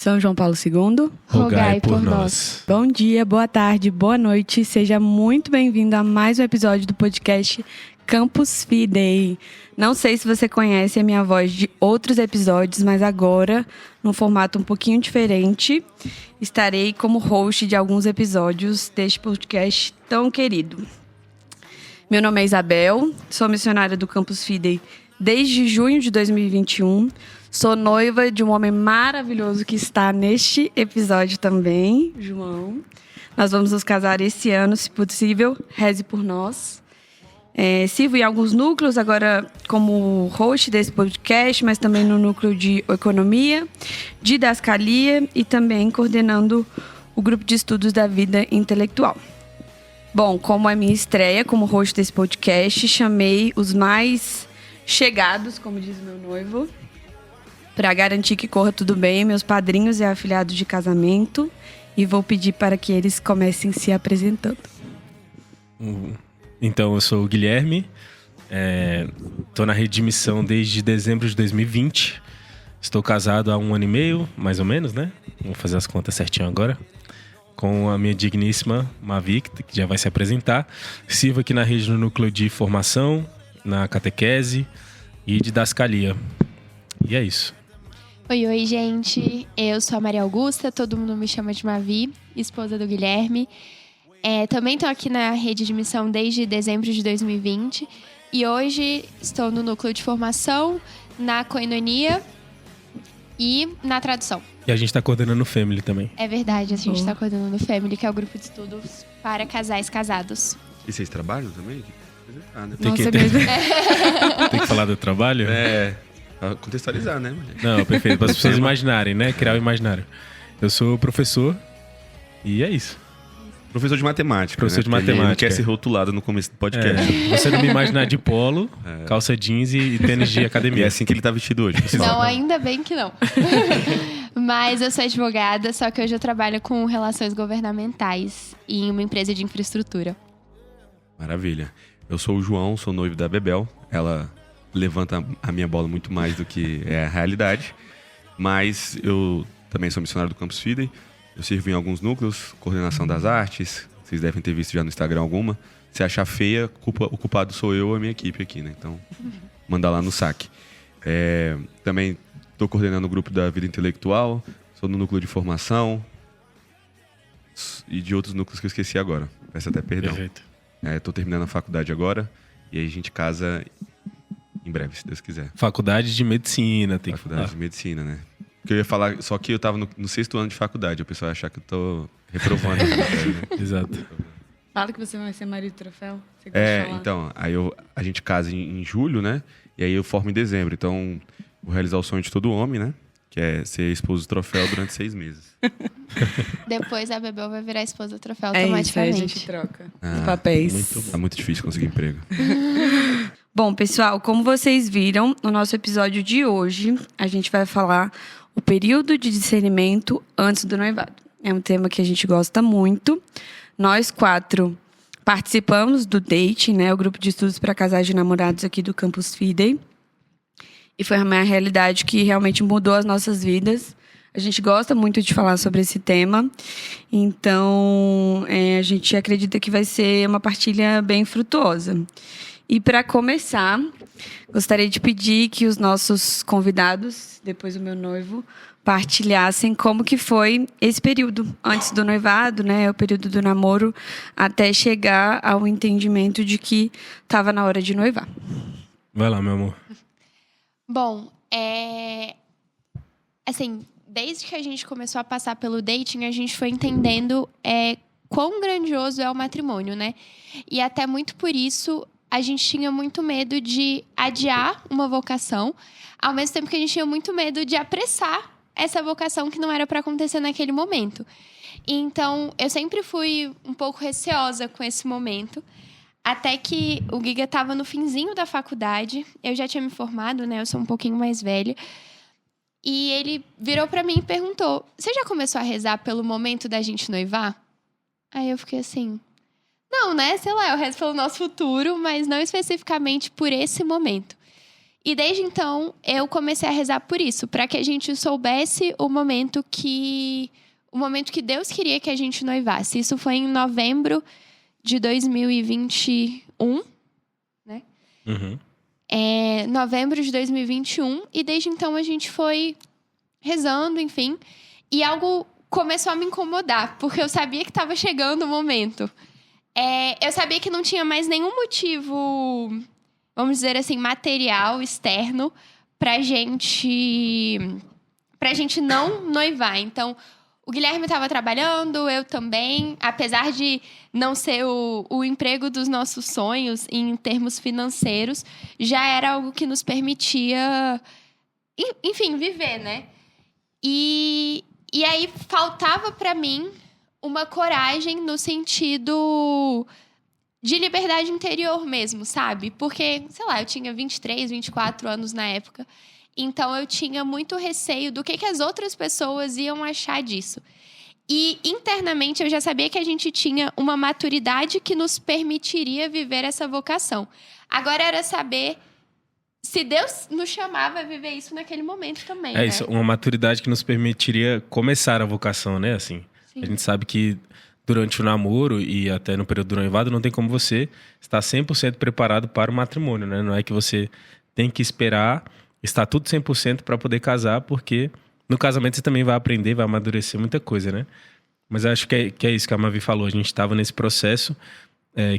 São João Paulo II, rogai por nós. Bom dia, boa tarde, boa noite. Seja muito bem-vindo a mais um episódio do podcast Campus Fidei. Não sei se você conhece a minha voz de outros episódios, mas agora, num formato um pouquinho diferente, estarei como host de alguns episódios deste podcast tão querido. Meu nome é Isabel, sou missionária do Campus Fidei desde junho de 2021. Sou noiva de um homem maravilhoso que está neste episódio também, João. Nós vamos nos casar esse ano, se possível, reze por nós. Sirvo em alguns núcleos, agora como host desse podcast, mas também no núcleo de economia, didascalia e também coordenando o grupo de estudos da vida intelectual. Bom, como é minha estreia como host desse podcast, chamei os mais chegados, como diz meu noivo, para garantir que corra tudo bem, meus padrinhos e afilhados de casamento, e vou pedir para que eles comecem se apresentando. Então, eu sou o Guilherme, estou na rede de missão desde dezembro de 2020, estou casado há 1 ano e meio, mais ou menos, né? Vou fazer as contas certinho agora, com a minha digníssima Mavic, que já vai se apresentar. Sirvo aqui na rede no núcleo de formação, na catequese e didascalia. E é isso. Oi, gente. Eu sou a Maria Augusta, todo mundo me chama de Mavi, esposa do Guilherme. Também estou aqui na rede de missão desde dezembro de 2020. E hoje estou no núcleo de formação, na coinonia e na tradução. E a gente está coordenando o Family também. É verdade, a gente está coordenando o Family, que é o grupo de estudos para casais casados. E vocês trabalham também? Tem que falar do trabalho? Contextualizar, né? Não, perfeito. Para as pessoas imaginarem, né? Criar o imaginário. Eu sou professor e é isso. Professor de matemática. Professor de Ele matemática. não quer ser rotulado no começo do podcast. Você não me imaginar de polo, calça jeans e tênis de E academia. é assim que ele tá vestido hoje. Não, ainda bem que não. Mas eu sou advogada, só que hoje eu trabalho com relações governamentais em uma empresa de infraestrutura. Maravilha. Eu sou o João, sou noivo da Bebel. Ela levanta a minha bola muito mais do que é a realidade. Mas eu também sou missionário do Campus Fidei. Eu sirvo em alguns núcleos, coordenação das artes. Vocês devem ter visto já no Instagram alguma. Se achar feia, o culpado sou eu ou a minha equipe aqui, né? Então, manda lá no saque. Também estou coordenando o grupo da vida intelectual. Sou no núcleo de formação. E de outros núcleos que eu esqueci agora. Peço até perdão. Perfeito. Estou terminando a faculdade agora. E aí a gente casa em breve, se Deus quiser. Faculdade de medicina, tem Faculdade que de falar. medicina, né? Porque eu ia falar, só que eu tava no 6º ano de faculdade. O pessoal ia achar que eu tô reprovando. Né? Exato. Fala que você vai ser marido do troféu. Você gosta de falar. Então, aí a gente casa em julho, né? E aí eu formo em dezembro. Então, vou realizar o sonho de todo homem, né? Que é ser esposo do troféu durante 6 meses. Depois a Bebel vai virar esposa do troféu É isso, aí a automaticamente. gente troca os papéis. Muito bom. Tá muito difícil conseguir emprego. Bom, pessoal, como vocês viram, no nosso episódio de hoje, a gente vai falar o período de discernimento antes do noivado. É um tema que a gente gosta muito. Nós 4 participamos do Dating, né? O grupo de estudos para casais de namorados aqui do Campus Fidei. E foi uma realidade que realmente mudou as nossas vidas. A gente gosta muito de falar sobre esse tema. Então, a gente acredita que vai ser uma partilha bem frutuosa. E para começar, gostaria de pedir que os nossos convidados, depois o meu noivo, partilhassem como que foi esse período antes do noivado, né, o período do namoro, até chegar ao entendimento de que estava na hora de noivar. Vai lá, meu amor. Bom, assim, desde que a gente começou a passar pelo dating, a gente foi entendendo quão grandioso é o matrimônio, né? E até muito por isso, a gente tinha muito medo de adiar uma vocação, ao mesmo tempo que a gente tinha muito medo de apressar essa vocação que não era para acontecer naquele momento. Então, eu sempre fui um pouco receosa com esse momento, até que o Giga estava no finzinho da faculdade. Eu já tinha me formado, né? Eu sou um pouquinho mais velha. E ele virou para mim e perguntou: você já começou a rezar pelo momento da gente noivar? Aí eu fiquei assim: não, né? Sei lá, eu rezo pelo nosso futuro, mas não especificamente por esse momento. E desde então, eu comecei a rezar por isso. Para que a gente soubesse o momento que Deus queria que a gente noivasse. Isso foi em novembro de 2021, né? Uhum. Novembro de 2021. E desde então, a gente foi rezando, enfim. E algo começou a me incomodar, porque eu sabia que estava chegando o momento. Eu sabia que não tinha mais nenhum motivo, vamos dizer assim, material, externo, pra gente não noivar. Então, o Guilherme estava trabalhando, eu também. Apesar de não ser o emprego dos nossos sonhos em termos financeiros, já era algo que nos permitia, enfim, viver, né? E aí faltava pra mim uma coragem no sentido de liberdade interior mesmo, sabe? Porque, sei lá, eu tinha 23, 24 anos na época. Então, eu tinha muito receio do que as outras pessoas iam achar disso. E, internamente, eu já sabia que a gente tinha uma maturidade que nos permitiria viver essa vocação. Agora era saber se Deus nos chamava a viver isso naquele momento também, né? Isso, uma maturidade que nos permitiria começar a vocação, né? Assim, Sim. a gente sabe que durante o namoro e até no período do noivado não tem como você estar 100% preparado para o matrimônio, né? Não é que você tem que esperar estar tudo 100% para poder casar, porque no casamento você também vai aprender, vai amadurecer muita coisa, né? Mas eu acho que é isso que a Mavi falou. A gente estava nesse processo,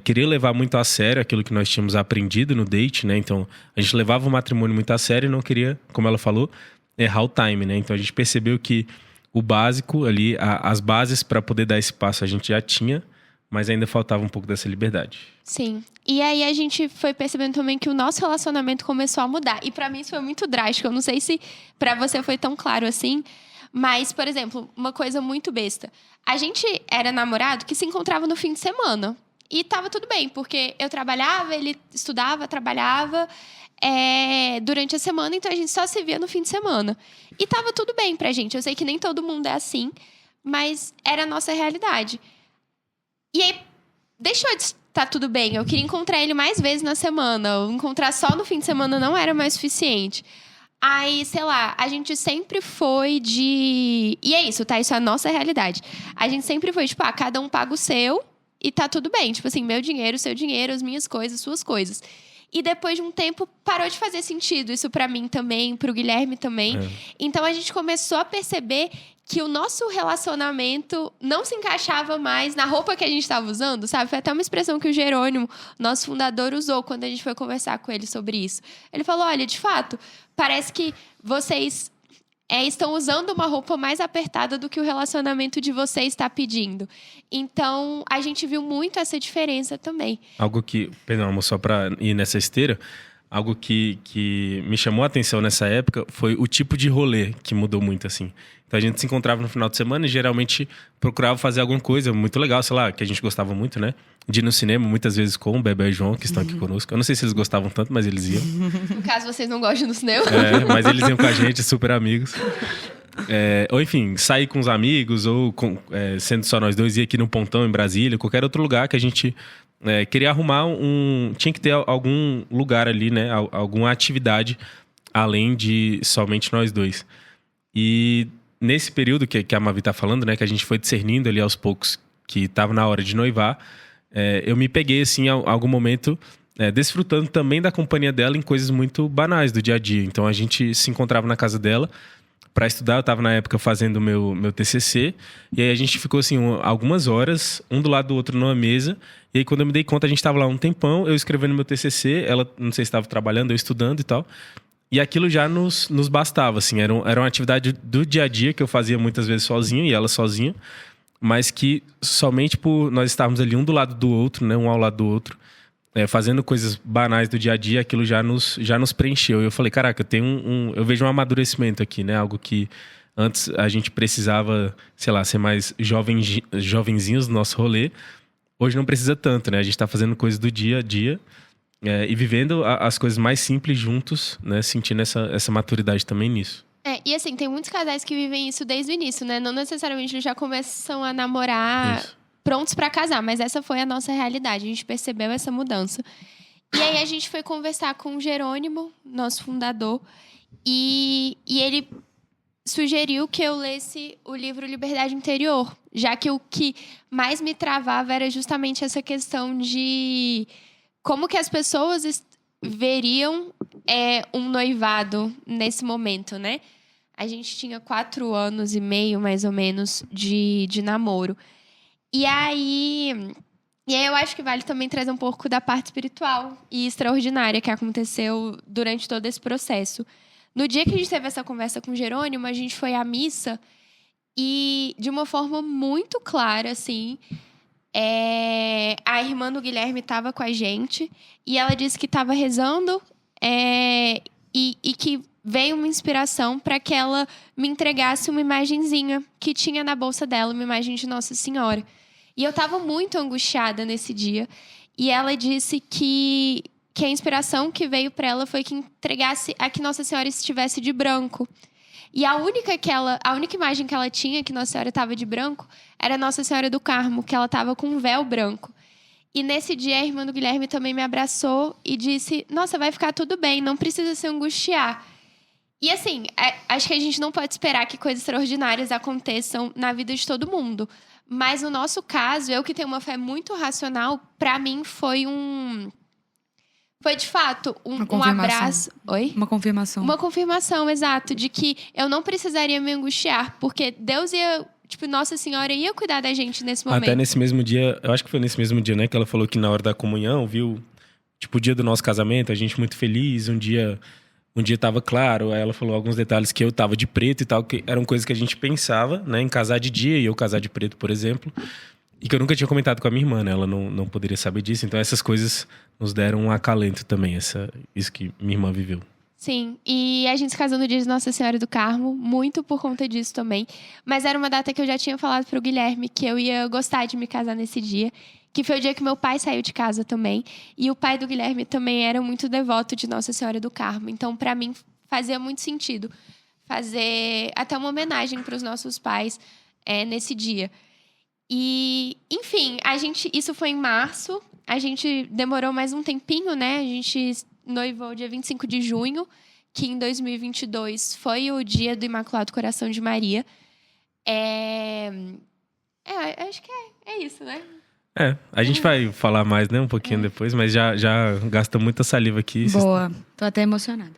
queria levar muito a sério aquilo que nós tínhamos aprendido no date, né? Então, a gente levava o matrimônio muito a sério e não queria, como ela falou, errar o time, né? Então, a gente percebeu que o básico ali, as bases para poder dar esse passo a gente já tinha, mas ainda faltava um pouco dessa liberdade. Sim. E aí a gente foi percebendo também que o nosso relacionamento começou a mudar. E pra mim isso foi muito drástico. Eu não sei se pra você foi tão claro assim. Mas, por exemplo, uma coisa muito besta. A gente era namorado que se encontrava no fim de semana. E tava tudo bem, porque eu trabalhava, ele estudava, trabalhava durante a semana. Então a gente só se via no fim de semana. E tava tudo bem pra gente. Eu sei que nem todo mundo é assim, mas era a nossa realidade. E aí, deixou de estar tudo bem. Eu queria encontrar ele mais vezes na semana. Encontrar só no fim de semana não era mais suficiente. Aí, sei lá, a gente sempre foi de... E é isso, tá? Isso é a nossa realidade. A gente sempre foi, tipo, cada um paga o seu e tá tudo bem. Tipo assim, meu dinheiro, seu dinheiro, as minhas coisas, suas coisas. E depois de um tempo, parou de fazer sentido. Isso pra mim também, pro Guilherme também. Então, a gente começou a perceber que o nosso relacionamento não se encaixava mais na roupa que a gente estava usando, sabe? Foi até uma expressão que o Jerônimo, nosso fundador, usou quando a gente foi conversar com ele sobre isso. Ele falou, olha, de fato, parece que vocês estão usando uma roupa mais apertada do que o relacionamento de vocês está pedindo. Então, a gente viu muito essa diferença também. Algo que, perdão, amor, só para ir nessa esteira, algo que me chamou a atenção nessa época foi o tipo de rolê que mudou muito, assim. Então a gente se encontrava no final de semana e geralmente procurava fazer alguma coisa muito legal, sei lá, que a gente gostava muito, né? De ir no cinema, muitas vezes com o Bebé e João, que estão aqui conosco. Eu não sei se eles gostavam tanto, mas eles iam. No caso, vocês não gostam do cinema. Mas eles iam com a gente, super amigos. Ou enfim, sair com os amigos, ou sendo só nós dois, ir aqui no Pontão, em Brasília, qualquer outro lugar que a gente queria arrumar tinha que ter algum lugar ali, né? Alguma atividade além de somente nós dois. E nesse período que a Mavi tá falando, né? Que a gente foi discernindo ali aos poucos que estava na hora de noivar, eu me peguei, assim, em algum momento, desfrutando também da companhia dela em coisas muito banais do dia a dia. Então, a gente se encontrava na casa dela para estudar. Eu estava, na época, fazendo meu TCC. E aí, a gente ficou, assim, algumas horas, um do lado do outro numa mesa. E aí, quando eu me dei conta, a gente estava lá um tempão, eu escrevendo meu TCC, ela, não sei se estava trabalhando, eu estudando e tal. E aquilo já nos bastava, assim. Era uma atividade do dia a dia que eu fazia muitas vezes sozinho e ela sozinha. Mas que somente por nós estarmos ali um do lado do outro, né? Um ao lado do outro, fazendo coisas banais do dia a dia, aquilo já nos preencheu. E eu falei, caraca, eu vejo um amadurecimento aqui, né? Algo que antes a gente precisava, sei lá, ser mais jovenzinhos no nosso rolê. Hoje não precisa tanto, né? A gente tá fazendo coisas do dia a dia. E vivendo as coisas mais simples juntos, né? Sentindo essa maturidade também nisso. E assim, tem muitos casais que vivem isso desde o início, né? Não necessariamente eles já começam a namorar prontos pra casar, mas essa foi a nossa realidade. A gente percebeu essa mudança. E aí a gente foi conversar com o Jerônimo, nosso fundador, e ele sugeriu que eu lesse o livro Liberdade Interior, já que o que mais me travava era justamente essa questão de como que as pessoas veriam um noivado nesse momento, né? A gente tinha 4 anos e meio, mais ou menos, de namoro. E aí eu acho que vale também trazer um pouco da parte espiritual e extraordinária que aconteceu durante todo esse processo. No dia que a gente teve essa conversa com o Jerônimo, a gente foi à missa e, de uma forma muito clara, assim, a irmã do Guilherme estava com a gente e ela disse que estava rezando e que veio uma inspiração para que ela me entregasse uma imagenzinha que tinha na bolsa dela, uma imagem de Nossa Senhora. E eu estava muito angustiada nesse dia. E ela disse que a inspiração que veio para ela foi que entregasse a que Nossa Senhora estivesse de branco. E a única imagem que ela tinha que Nossa Senhora estava de branco era Nossa Senhora do Carmo, que ela estava com um véu branco. E nesse dia a irmã do Guilherme também me abraçou e disse: nossa, vai ficar tudo bem, não precisa se angustiar. E assim, acho que a gente não pode esperar que coisas extraordinárias aconteçam na vida de todo mundo. Mas no nosso caso, eu que tenho uma fé muito racional, pra mim foi de fato um abraço. Oi? Uma confirmação. Uma confirmação, exato, de que eu não precisaria me angustiar, porque Deus ia, Nossa Senhora ia cuidar da gente nesse momento. Até nesse mesmo dia, eu acho que foi nesse mesmo dia, né, que ela falou que na hora da comunhão, viu, o dia do nosso casamento, a gente muito feliz, um dia tava claro, aí ela falou alguns detalhes que eu tava de preto e tal, que eram coisas que a gente pensava, né, em casar de dia e eu casar de preto, por exemplo, e que eu nunca tinha comentado com a minha irmã, né, ela não poderia saber disso, então essas coisas nos deram um acalento também, isso que minha irmã viveu. Sim, e a gente se casou no dia de Nossa Senhora do Carmo, muito por conta disso também, mas era uma data que eu já tinha falado pro Guilherme que eu ia gostar de me casar nesse dia, que foi o dia que meu pai saiu de casa também. E o pai do Guilherme também era muito devoto de Nossa Senhora do Carmo. Então, para mim, fazia muito sentido fazer até uma homenagem para os nossos pais nesse dia. E, enfim, isso foi em março. A gente demorou mais um tempinho, né? A gente noivou dia 25 de junho, que em 2022 foi o dia do Imaculado Coração de Maria. Acho que é isso, né? A gente vai falar mais, né, um pouquinho depois, mas já gasta muita saliva aqui. Boa, tô até emocionada.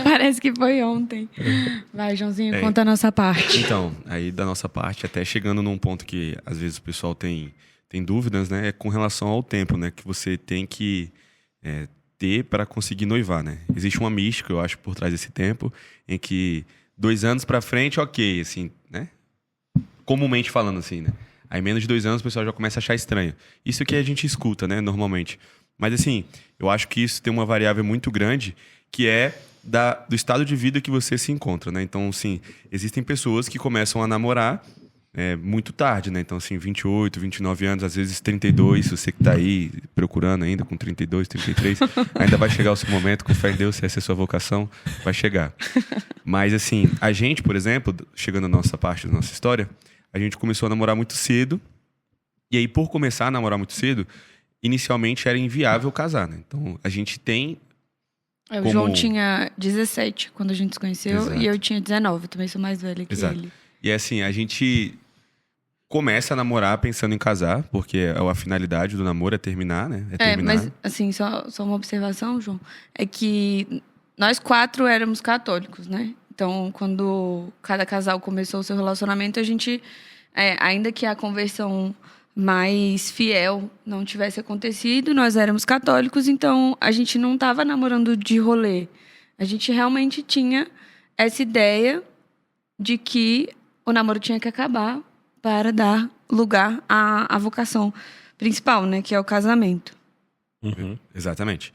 Parece que foi ontem. Vai, Joãozinho, conta a nossa parte. Então, aí da nossa parte, até chegando num ponto que às vezes o pessoal tem dúvidas, né, é com relação ao tempo, né, que você tem que ter para conseguir noivar, né. Existe uma mística, eu acho, por trás desse tempo, em que 2 anos para frente, ok, assim, né, comumente falando assim, né. Aí, menos de 2 anos, o pessoal já começa a achar estranho. Isso que a gente escuta, né, normalmente. Mas, assim, eu acho que isso tem uma variável muito grande, que é do estado de vida que você se encontra, né? Então, assim, existem pessoas que começam a namorar muito tarde, né? Então, assim, 28, 29 anos, às vezes 32, se você que tá aí procurando ainda com 32, 33, ainda vai chegar o seu momento, com fé em Deus, se essa é a sua vocação, vai chegar. Mas, assim, a gente, por exemplo, chegando à nossa parte da nossa história, a gente começou a namorar muito cedo. E aí, por começar a namorar muito cedo, inicialmente era inviável casar, né? Então, a gente tem... O João tinha 17 quando a gente se conheceu. Exato. E eu tinha 19. Eu também sou mais velha que ele. E assim, a gente começa a namorar pensando em casar, porque a finalidade do namoro é terminar, né? Terminar. Mas assim, só uma observação, João. É que nós 4 éramos católicos, né? Então, quando cada casal começou o seu relacionamento, a gente, ainda que a conversão mais fiel não tivesse acontecido, nós éramos católicos, então a gente não estava namorando de rolê. A gente realmente tinha essa ideia de que o namoro tinha que acabar para dar lugar à vocação principal, né, que é o casamento. Uhum. Exatamente.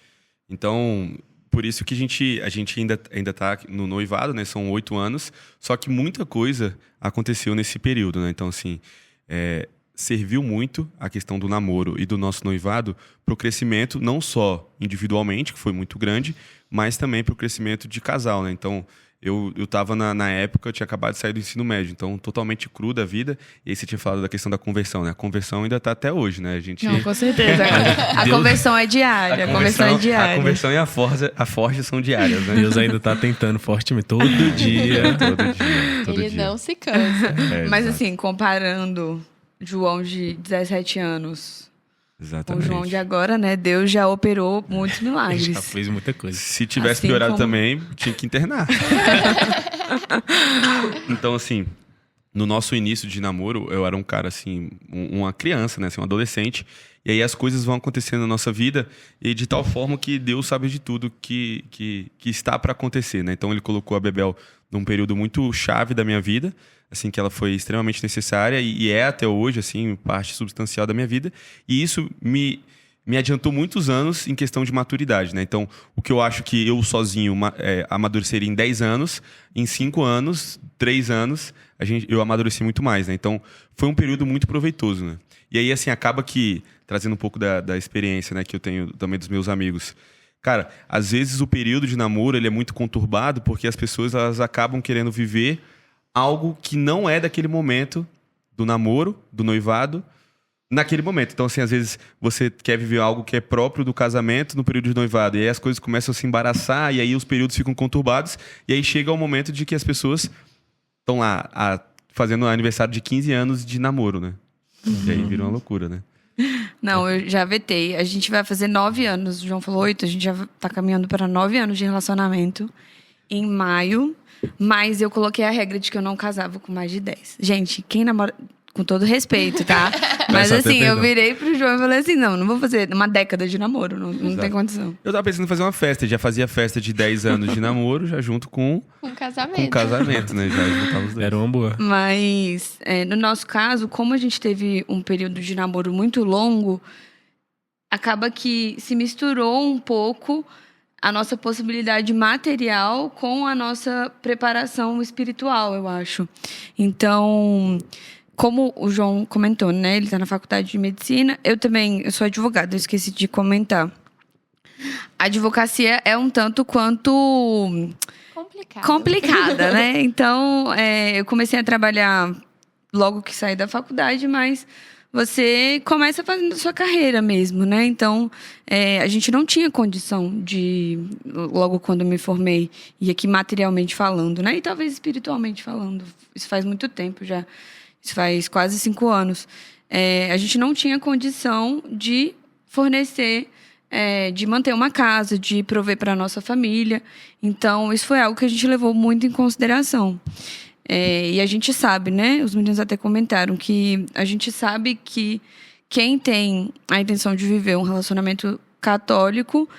Então... Por isso que a gente ainda tá no noivado, né? São 8 anos. Só que muita coisa aconteceu nesse período, né? Então, assim, serviu muito a questão do namoro e do nosso noivado para o crescimento, não só individualmente, que foi muito grande, mas também para o crescimento de casal, né? Então, Eu tava na época, eu tinha acabado de sair do ensino médio, então totalmente cru da vida. E aí você tinha falado da questão da conversão, né? A conversão ainda tá até hoje, né? A gente... Não, com certeza. A conversão é diária. A conversão e a forja são diárias, né? Deus ainda tá tentando fortemente todo dia. todo Ele dia. não se cansa. Mas exato. assim, comparando João de 17 anos com o Exatamente. João de agora, né? Deus já operou muitos Ele milagres. já fez muita coisa. Se tivesse Assim piorado como- também, tinha que internar. Então, assim, no nosso início de namoro, eu era um cara, assim, uma criança, né? Assim, um adolescente. E aí as coisas vão acontecendo na nossa vida e de tal forma que Deus sabe de tudo que está para acontecer, né? Então ele colocou a Bebel num período muito chave da minha vida, assim, que ela foi extremamente necessária e é até hoje, assim, parte substancial da minha vida. E isso me adiantou muitos anos em questão de maturidade, né? Então, o que eu acho que eu sozinho amadureceria em 10 anos, em 5 anos, 3 anos, eu amadureci muito mais, né? Então, foi um período muito proveitoso, né? E aí, assim, acaba que, trazendo um pouco da experiência, né, que eu tenho também dos meus amigos, cara, às vezes o período de namoro, ele é muito conturbado porque as pessoas, elas acabam querendo viver algo que não é daquele momento do namoro, do noivado, naquele momento. Então, assim, às vezes você quer viver algo que é próprio do casamento no período de noivado. E aí as coisas começam a se embaraçar, e aí os períodos ficam conturbados. E aí chega o momento de que as pessoas estão lá fazendo aniversário de 15 anos de namoro, né? E aí vira uma loucura, né? Não, eu já vetei. A gente vai fazer 9 anos. O João falou 8, a gente já tá caminhando para 9 anos de relacionamento em maio. Mas eu coloquei a regra de que eu não casava com mais de 10. Gente, quem namora... Com todo respeito, tá? Mas só ter assim, eu perdão. virei pro João e falei assim, não vou fazer uma década de namoro. Não tem condição. Eu tava pensando em fazer uma festa. Já fazia festa de 10 anos de namoro, já junto com Com casamento. o casamento, né? Já juntava os dois. Era uma boa. Mas, no nosso caso, como a gente teve um período de namoro muito longo, acaba que se misturou um pouco a nossa possibilidade material com a nossa preparação espiritual, eu acho. Então, como o João comentou, né? Ele está na faculdade de medicina. Eu sou advogada, eu esqueci de comentar. A advocacia é um tanto quanto complicada, né? Então, eu comecei a trabalhar logo que saí da faculdade, mas você começa fazendo a sua carreira mesmo, né? Então, a gente não tinha condição de, logo quando eu me formei, e aqui materialmente falando, né? E talvez espiritualmente falando. Isso faz muito tempo já. Isso faz quase 5 anos. A gente não tinha condição de fornecer, de manter uma casa, de prover para a nossa família. Então, isso foi algo que a gente levou muito em consideração. E a gente sabe, né? Os meninos até comentaram que a gente sabe que quem tem a intenção de viver um relacionamento católico,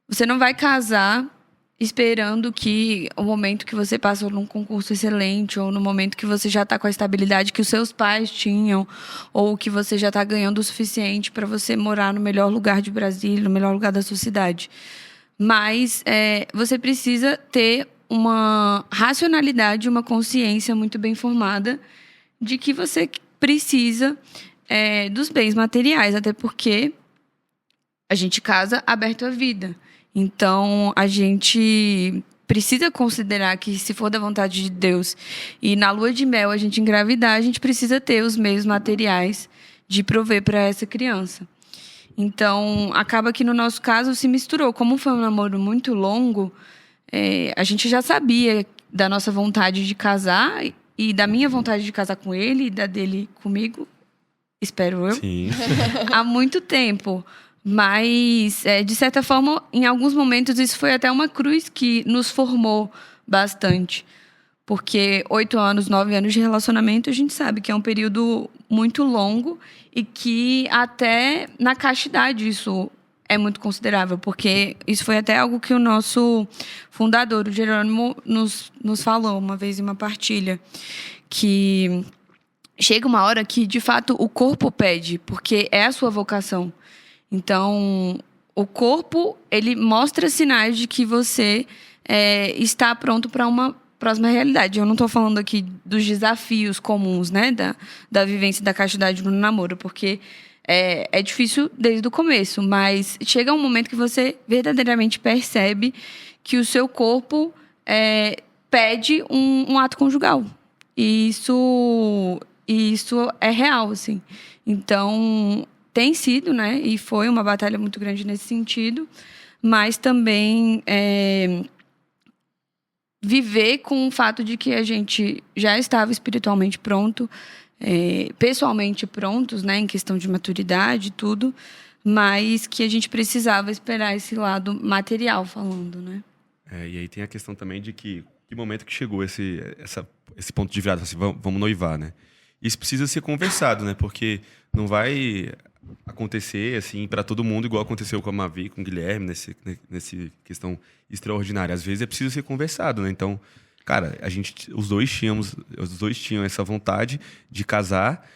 você não vai casar esperando que o momento que você passa num concurso excelente ou no momento que você já está com a estabilidade que os seus pais tinham ou que você já está ganhando o suficiente para você morar no melhor lugar de Brasília, no melhor lugar da sua cidade. Mas você precisa ter uma racionalidade, uma consciência muito bem formada de que você precisa dos bens materiais, até porque a gente casa aberto à vida. Então, a gente precisa considerar que, se for da vontade de Deus e na lua de mel a gente engravidar, a gente precisa ter os meios materiais de prover para essa criança. Então, acaba que no nosso caso se misturou. Como foi um namoro muito longo, a gente já sabia da nossa vontade de casar e da minha vontade de casar com ele e da dele comigo, espero eu, Sim. há muito tempo. Mas, de certa forma, em alguns momentos, isso foi até uma cruz que nos formou bastante. Porque 8 anos, 9 anos de relacionamento, a gente sabe que é um período muito longo e que até na castidade isso é muito considerável. Porque isso foi até algo que o nosso fundador, o Jerônimo, nos falou uma vez em uma partilha. Que chega uma hora que, de fato, o corpo pede, porque é a sua vocação. Então, o corpo, ele mostra sinais de que você está pronto para uma próxima realidade. Eu não estou falando aqui dos desafios comuns, né, da vivência da castidade no namoro, porque é difícil desde o começo, mas chega um momento que você verdadeiramente percebe que o seu corpo pede um ato conjugal. E isso é real, assim. Então, tem sido, né? E foi uma batalha muito grande nesse sentido. Mas também viver com o fato de que a gente já estava espiritualmente pronto, pessoalmente prontos, né? Em questão de maturidade e tudo. Mas que a gente precisava esperar esse lado material falando, né? E aí tem a questão também de que momento que chegou esse ponto de virada, assim, vamos noivar, né? Isso precisa ser conversado, né? Porque não vai acontecer assim para todo mundo igual aconteceu com a Mavi, com o Guilherme, nesse questão extraordinária. Às vezes é preciso ser conversado, né? Então, cara, os dois tinham essa vontade de casar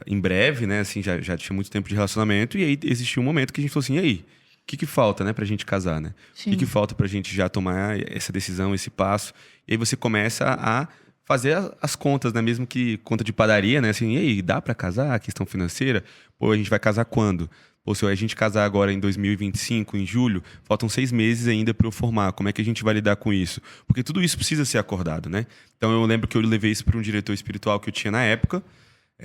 em breve, né? Assim, já tinha muito tempo de relacionamento e aí existiu um momento que a gente falou assim, e aí? O que falta, né, pra gente casar, né? Sim. O que falta pra gente já tomar essa decisão, esse passo? E aí você começa a fazer as contas, né? Mesmo que conta de padaria, né? Assim, e aí, dá pra casar? A questão financeira? Pô, a gente vai casar quando? Pô, se a gente casar agora em 2025, em julho, faltam 6 meses ainda pra eu formar. Como é que a gente vai lidar com isso? Porque tudo isso precisa ser acordado, né? Então eu lembro que eu levei isso pra um diretor espiritual que eu tinha na época,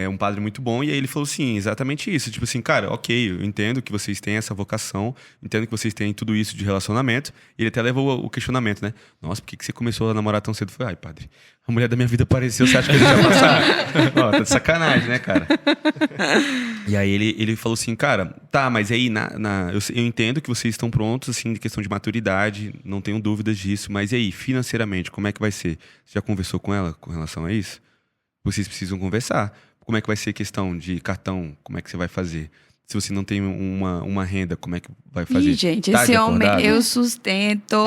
um padre muito bom, e aí ele falou assim, exatamente isso, tipo assim, cara, ok, eu entendo que vocês têm essa vocação, entendo que vocês têm tudo isso de relacionamento, e ele até levou o questionamento, né? Nossa, por que você começou a namorar tão cedo? Eu falei, ai, padre, a mulher da minha vida apareceu, você acha que ele já passar? Ó, tá de sacanagem, né, cara? E aí ele falou assim, cara, tá, mas aí eu entendo que vocês estão prontos, assim, de questão de maturidade, não tenho dúvidas disso, mas e aí, financeiramente, como é que vai ser? Você já conversou com ela com relação a isso? Vocês precisam conversar. Como é que vai ser a questão de cartão? Como é que você vai fazer? Se você não tem uma renda, como é que vai fazer? Ih, gente, Tá esse homem acordado? eu sustento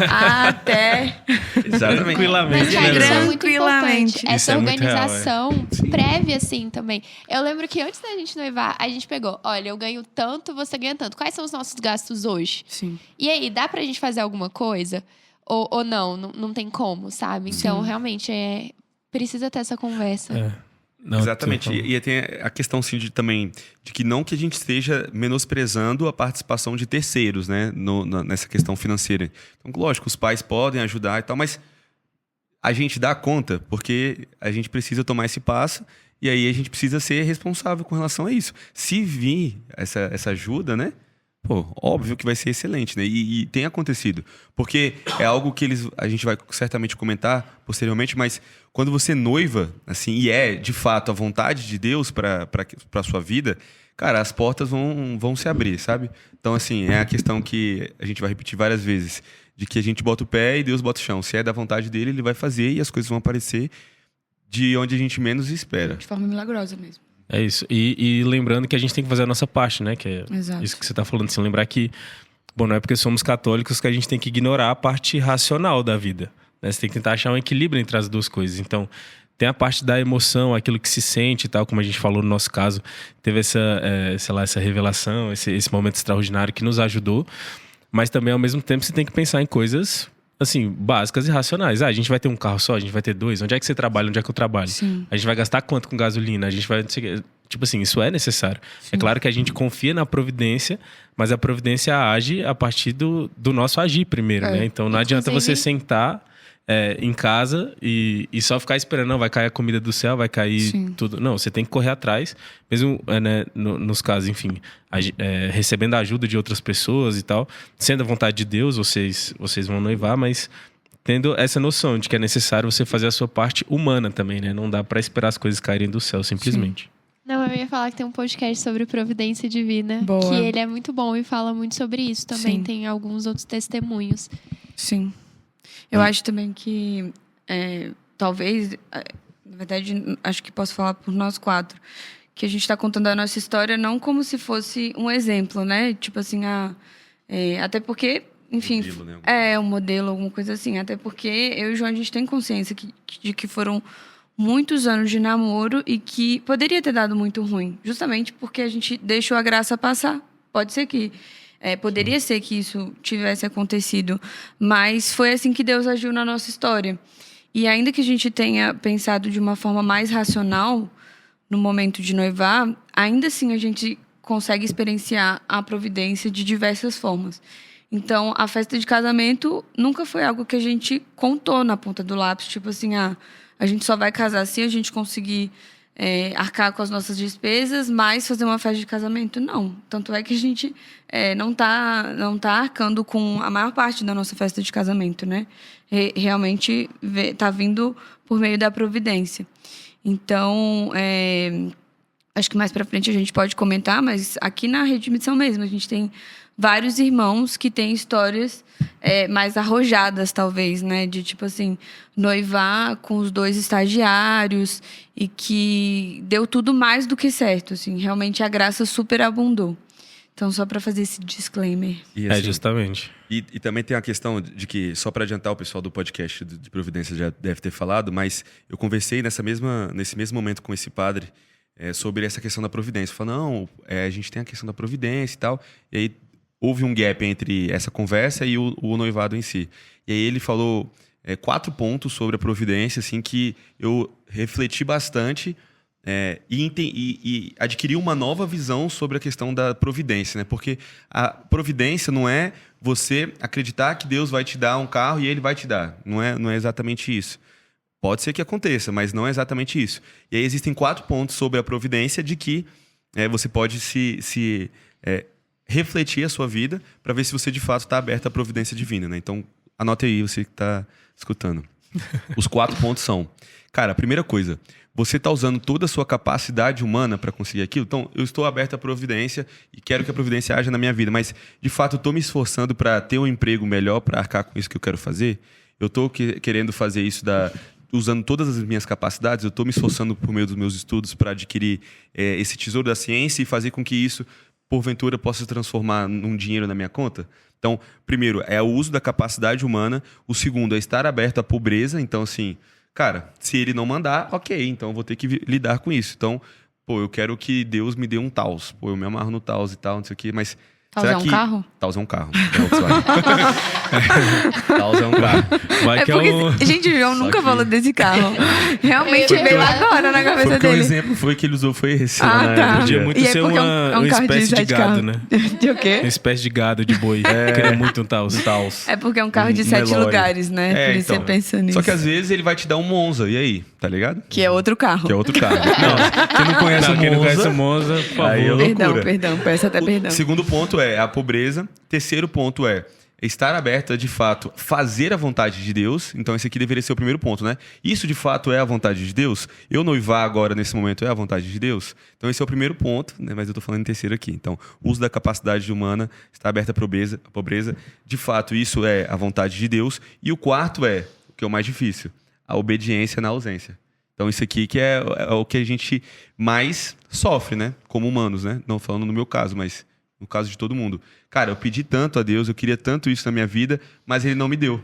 até... Exatamente. Mas, cara, isso é muito Tranquilamente. importante. Essa é muito real, organização prévia, assim, também. Eu lembro que antes da gente noivar, a gente pegou, olha, eu ganho tanto, você ganha tanto. Quais são os nossos gastos hoje? Sim. E aí, dá pra gente fazer alguma coisa? Ou não tem como, sabe? Então, realmente, precisa ter essa conversa. Não, Exatamente. E tem a questão, sim, de que não que a gente esteja menosprezando a participação de terceiros, né? Nessa questão financeira. Então, lógico, os pais podem ajudar e tal, mas a gente dá conta porque a gente precisa tomar esse passo e aí a gente precisa ser responsável com relação a isso. Se vir essa ajuda, né? Pô, óbvio que vai ser excelente, né? E tem acontecido. Porque é algo que a gente vai certamente comentar posteriormente, mas quando você noiva, assim, e é de fato a vontade de Deus para a sua vida, cara, as portas vão se abrir, sabe? Então, assim, é a questão que a gente vai repetir várias vezes, de que a gente bota o pé e Deus bota o chão. Se é da vontade dele, ele vai fazer e as coisas vão aparecer de onde a gente menos espera. De forma milagrosa mesmo. É isso. E lembrando que a gente tem que fazer a nossa parte, né? Que é Exato. isso que você tá falando. Assim, lembrar que, bom, não é porque somos católicos que a gente tem que ignorar a parte racional da vida, né? Você tem que tentar achar um equilíbrio entre as duas coisas. Então, tem a parte da emoção, aquilo que se sente e tal, como a gente falou no nosso caso. Teve essa revelação, esse momento extraordinário que nos ajudou. Mas também, ao mesmo tempo, você tem que pensar em coisas, assim, básicas e racionais. A gente vai ter um carro só? A gente vai ter 2? Onde é que você trabalha? Onde é que eu trabalho? Sim. A gente vai gastar quanto com gasolina? A gente vai... Tipo assim, isso é necessário. Sim. É claro que a gente confia na providência, mas a providência age a partir do nosso agir primeiro, né? Então não adianta você sentar em casa e só ficar esperando, não, vai cair a comida do céu, vai cair tudo. Não, você tem que correr atrás, mesmo né, nos casos, enfim, recebendo a ajuda de outras pessoas e tal. Sendo a vontade de Deus, vocês vão noivar, mas tendo essa noção de que é necessário você fazer a sua parte humana também, né? Não dá pra esperar as coisas caírem do céu, simplesmente. Sim. Não, eu ia falar que tem um podcast sobre providência divina. Boa. Que ele é muito bom e fala muito sobre isso também. Sim. Tem alguns outros testemunhos. Sim. Eu acho também que, talvez, na verdade, acho que posso falar por nós 4, que a gente está contando a nossa história não como se fosse um exemplo, né? Tipo assim, até porque, enfim, modelo, né? Um modelo, alguma coisa assim. Até porque eu e o João, a gente tem consciência de que foram muitos anos de namoro e que poderia ter dado muito ruim, justamente porque a gente deixou a graça passar. Pode ser que poderia ser que isso tivesse acontecido, mas foi assim que Deus agiu na nossa história. E ainda que a gente tenha pensado de uma forma mais racional no momento de noivar, ainda assim a gente consegue experienciar a providência de diversas formas. Então, a festa de casamento nunca foi algo que a gente contou na ponta do lápis. Tipo assim, a gente só vai casar se a gente conseguir arcar com as nossas despesas, mas fazer uma festa de casamento, não. Tanto é que a gente não tá arcando com a maior parte da nossa festa de casamento, né? Realmente tá vindo por meio da providência. Então, acho que mais pra frente a gente pode comentar, mas aqui na Redimissão mesmo, a gente tem vários irmãos que têm histórias mais arrojadas, talvez, né? De, tipo assim, noivar com os 2 estagiários e que deu tudo mais do que certo, assim. Realmente a graça superabundou. Então, só para fazer esse disclaimer. E, assim, justamente. E também tem a questão de que, só para adiantar, o pessoal do podcast de Providência já deve ter falado, mas eu conversei nesse mesmo momento com esse padre sobre essa questão da providência. Eu falei, não, a gente tem a questão da providência e tal. E aí houve um gap entre essa conversa e o noivado em si. E aí ele falou 4 pontos sobre a providência, assim, que eu refleti bastante e adquiri uma nova visão sobre a questão da providência, né? Porque a providência não é você acreditar que Deus vai te dar um carro e Ele vai te dar. Não é exatamente isso. Pode ser que aconteça, mas não é exatamente isso. E aí existem 4 pontos sobre a providência de que você pode se refletir a sua vida para ver se você de fato está aberto à providência divina, né? Então, anote aí, você que está escutando. Os 4 pontos são... Cara, a primeira coisa, você está usando toda a sua capacidade humana para conseguir aquilo? Então, eu estou aberto à providência e quero que a providência haja na minha vida, mas, de fato, eu estou me esforçando para ter um emprego melhor, para arcar com isso que eu quero fazer? Eu estou querendo fazer isso usando todas as minhas capacidades? Eu estou me esforçando por meio dos meus estudos para adquirir esse tesouro da ciência e fazer com que isso, porventura, possa se transformar num dinheiro na minha conta? Então, primeiro, é o uso da capacidade humana. O segundo é estar aberto à pobreza. Então, assim, cara, se ele não mandar, ok, então eu vou ter que lidar com isso. Então, eu quero que Deus me dê um Taos. Eu me amarro no Taos e tal, não sei o quê, mas... Taos é um carro? Taos é um carro. Taos é um carro. Gente, o João nunca falou desse carro. Realmente veio agora na cabeça dele. O exemplo foi que ele usou foi esse. Tá. Podia muito ser uma espécie de gado, né? De o quê? Uma espécie de gado, de boi. Queria muito um Taos. É porque é um carro de 7 lugares, né? Por isso você pensa nisso. Só que às vezes ele vai te dar um Monza, e aí? Tá ligado? Que é outro carro. Não, quem não conhece o Monza, por favor. Aí é Perdão, peço até perdão. Segundo ponto é a pobreza. Terceiro ponto é estar aberto a, de fato, fazer a vontade de Deus. Então, esse aqui deveria ser o primeiro ponto, né? Isso, de fato, é a vontade de Deus? Eu noivar agora, nesse momento, é a vontade de Deus? Então, esse é o primeiro ponto, né? Mas eu tô falando em terceiro aqui. Então, uso da capacidade humana, estar aberto à pobreza. De fato, isso é a vontade de Deus. E o quarto é, o que é o mais difícil, a obediência na ausência. Então, isso aqui que é o que a gente mais sofre, né? Como humanos, né? Não falando no meu caso, mas... no caso de todo mundo. Cara, eu pedi tanto a Deus, eu queria tanto isso na minha vida, mas Ele não me deu.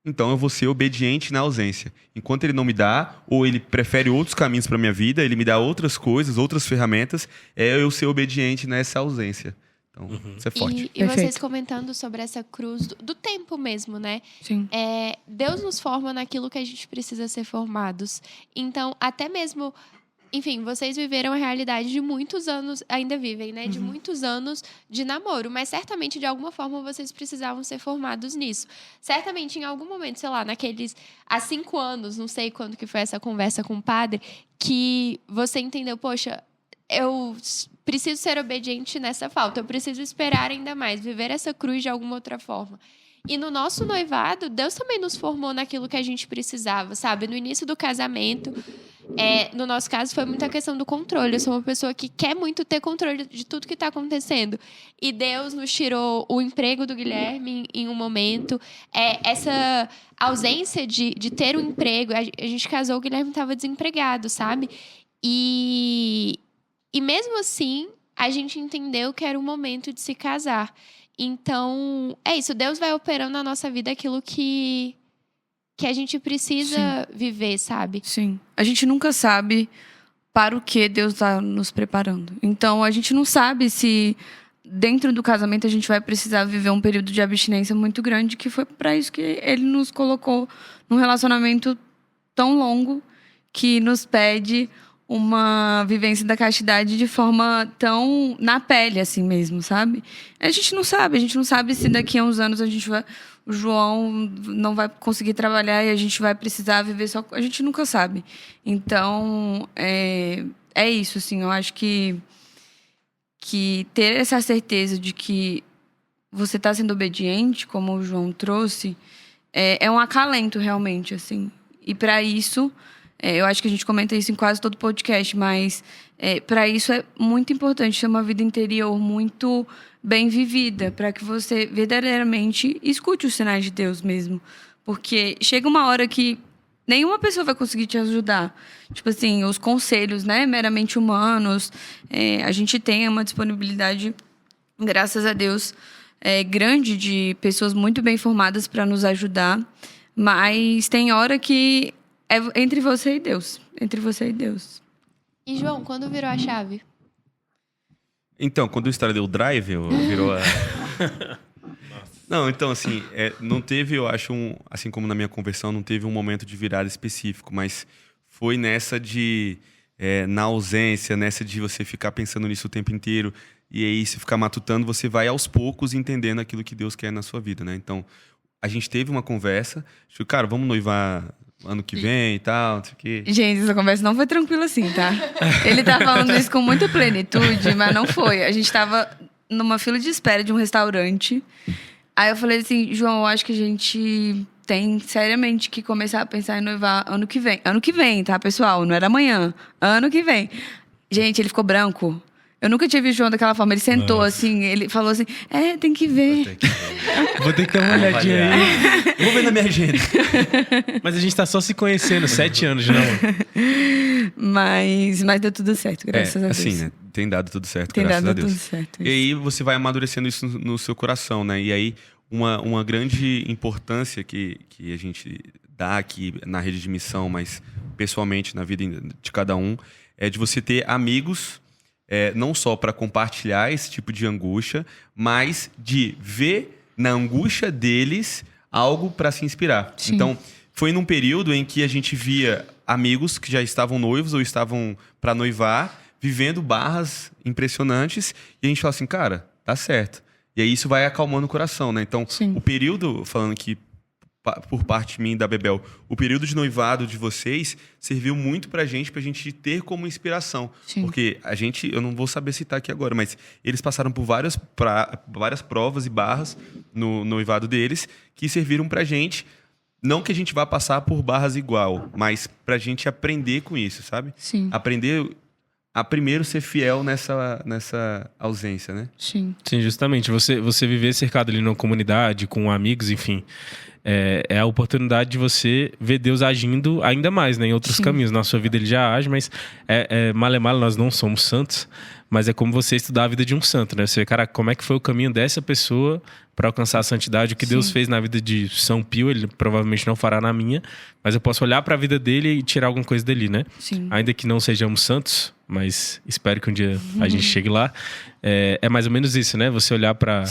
Então eu vou ser obediente na ausência. Enquanto Ele não me dá, ou Ele prefere outros caminhos para minha vida, Ele me dá outras coisas, outras ferramentas, eu ser obediente nessa ausência. Então, isso é forte. E vocês comentando sobre essa cruz do tempo mesmo, né? Sim. Deus nos forma naquilo que a gente precisa ser formados. Então, até mesmo... Enfim, vocês viveram a realidade de muitos anos, ainda vivem, né? De muitos anos de namoro. Mas certamente, de alguma forma, vocês precisavam ser formados nisso. Certamente, em algum momento, sei lá, há 5 anos, não sei quando que foi essa conversa com o padre, que você entendeu, poxa, eu preciso ser obediente nessa falta. Eu preciso esperar ainda mais, viver essa cruz de alguma outra forma. E no nosso noivado, Deus também nos formou naquilo que a gente precisava, sabe? No início do casamento, no nosso caso, foi muita questão do controle. Eu sou uma pessoa que quer muito ter controle de tudo que está acontecendo. E Deus nos tirou o emprego do Guilherme em um momento. Essa ausência de ter um emprego. A gente casou, o Guilherme estava desempregado, sabe? E mesmo assim, a gente entendeu que era o momento de se casar. Então, é isso. Deus vai operando na nossa vida aquilo que a gente precisa viver, sabe? Sim. A gente nunca sabe para o que Deus está nos preparando. Então, a gente não sabe se dentro do casamento a gente vai precisar viver um período de abstinência muito grande, que foi para isso que Ele nos colocou num relacionamento tão longo que nos pede uma vivência da castidade de forma tão na pele, assim mesmo, sabe? A gente não sabe se daqui a uns anos o João não vai conseguir trabalhar e a gente vai precisar viver só... A gente nunca sabe. Então, é isso, assim, eu acho que ter essa certeza de que você está sendo obediente, como o João trouxe, é um acalento, realmente, assim. E para isso... eu acho que a gente comenta isso em quase todo podcast, mas para isso é muito importante ter uma vida interior muito bem vivida, para que você verdadeiramente escute os sinais de Deus mesmo. Porque chega uma hora que nenhuma pessoa vai conseguir te ajudar. Tipo assim, os conselhos, né, meramente humanos, a gente tem uma disponibilidade, graças a Deus, grande de pessoas muito bem formadas para nos ajudar, mas tem hora que é entre você e Deus. Entre você e Deus. E, João, quando virou a chave? Então, quando eu instalei o Drive, virou a... Não, então, assim, não teve, eu acho, assim como na minha conversão, não teve um momento de virada específico, mas foi nessa de... na ausência, nessa de você ficar pensando nisso o tempo inteiro, e aí, se ficar matutando, você vai aos poucos entendendo aquilo que Deus quer na sua vida, né? Então, a gente teve uma conversa, tipo, cara, vamos noivar... ano que vem e tal, não sei o quê. Gente, essa conversa não foi tranquila assim, tá? Ele tá falando isso com muita plenitude, mas não foi. A gente tava numa fila de espera de um restaurante. Aí eu falei assim, João, eu acho que a gente tem seriamente que começar a pensar em noivar ano que vem. Ano que vem, tá, pessoal? Não era amanhã. Ano que vem. Gente, ele ficou branco. Eu nunca tinha visto o João daquela forma. Ele sentou assim, ele falou assim, tem que ver. Vou ter que dar uma olhadinha aí. Vou ver na minha agenda. Mas a gente tá só se conhecendo, 7 anos de namoro. Mas deu tudo certo, graças a Deus. Assim, né? Tem dado tudo certo, Tem graças dado a Deus. tudo certo. E aí você vai amadurecendo isso no seu coração, né? E aí uma grande importância que a gente dá aqui na rede de missão, mas pessoalmente na vida de cada um, é de você ter amigos... não só para compartilhar esse tipo de angústia, mas de ver na angústia deles algo para se inspirar. Sim. Então, foi num período em que a gente via amigos que já estavam noivos ou estavam para noivar, vivendo barras impressionantes, e a gente fala assim, cara, tá certo. E aí isso vai acalmando o coração, né? Então, Sim. o período, falando que por parte de mim e da Bebel, o período de noivado de vocês serviu muito pra gente ter como inspiração. Sim. Porque eu não vou saber citar aqui agora, mas eles passaram por várias provas e barras no noivado deles que serviram pra gente, não que a gente vá passar por barras igual, mas pra gente aprender com isso, sabe? Sim. Aprender a primeiro ser fiel nessa ausência, né? Sim. Sim, justamente. Você viver cercado ali numa comunidade, com amigos, enfim... É a oportunidade de você ver Deus agindo ainda mais, né, em outros Sim. caminhos. Na sua vida ele já age, mas male nós não somos santos, mas é como você estudar a vida de um santo, né? Você vê, cara, como é que foi o caminho dessa pessoa para alcançar a santidade? O que Sim. Deus fez na vida de São Pio, ele provavelmente não fará na minha, mas eu posso olhar para a vida dele e tirar alguma coisa dali, né? Sim. Ainda que não sejamos santos, mas espero que um dia a gente chegue lá. É mais ou menos isso, né? Você olhar para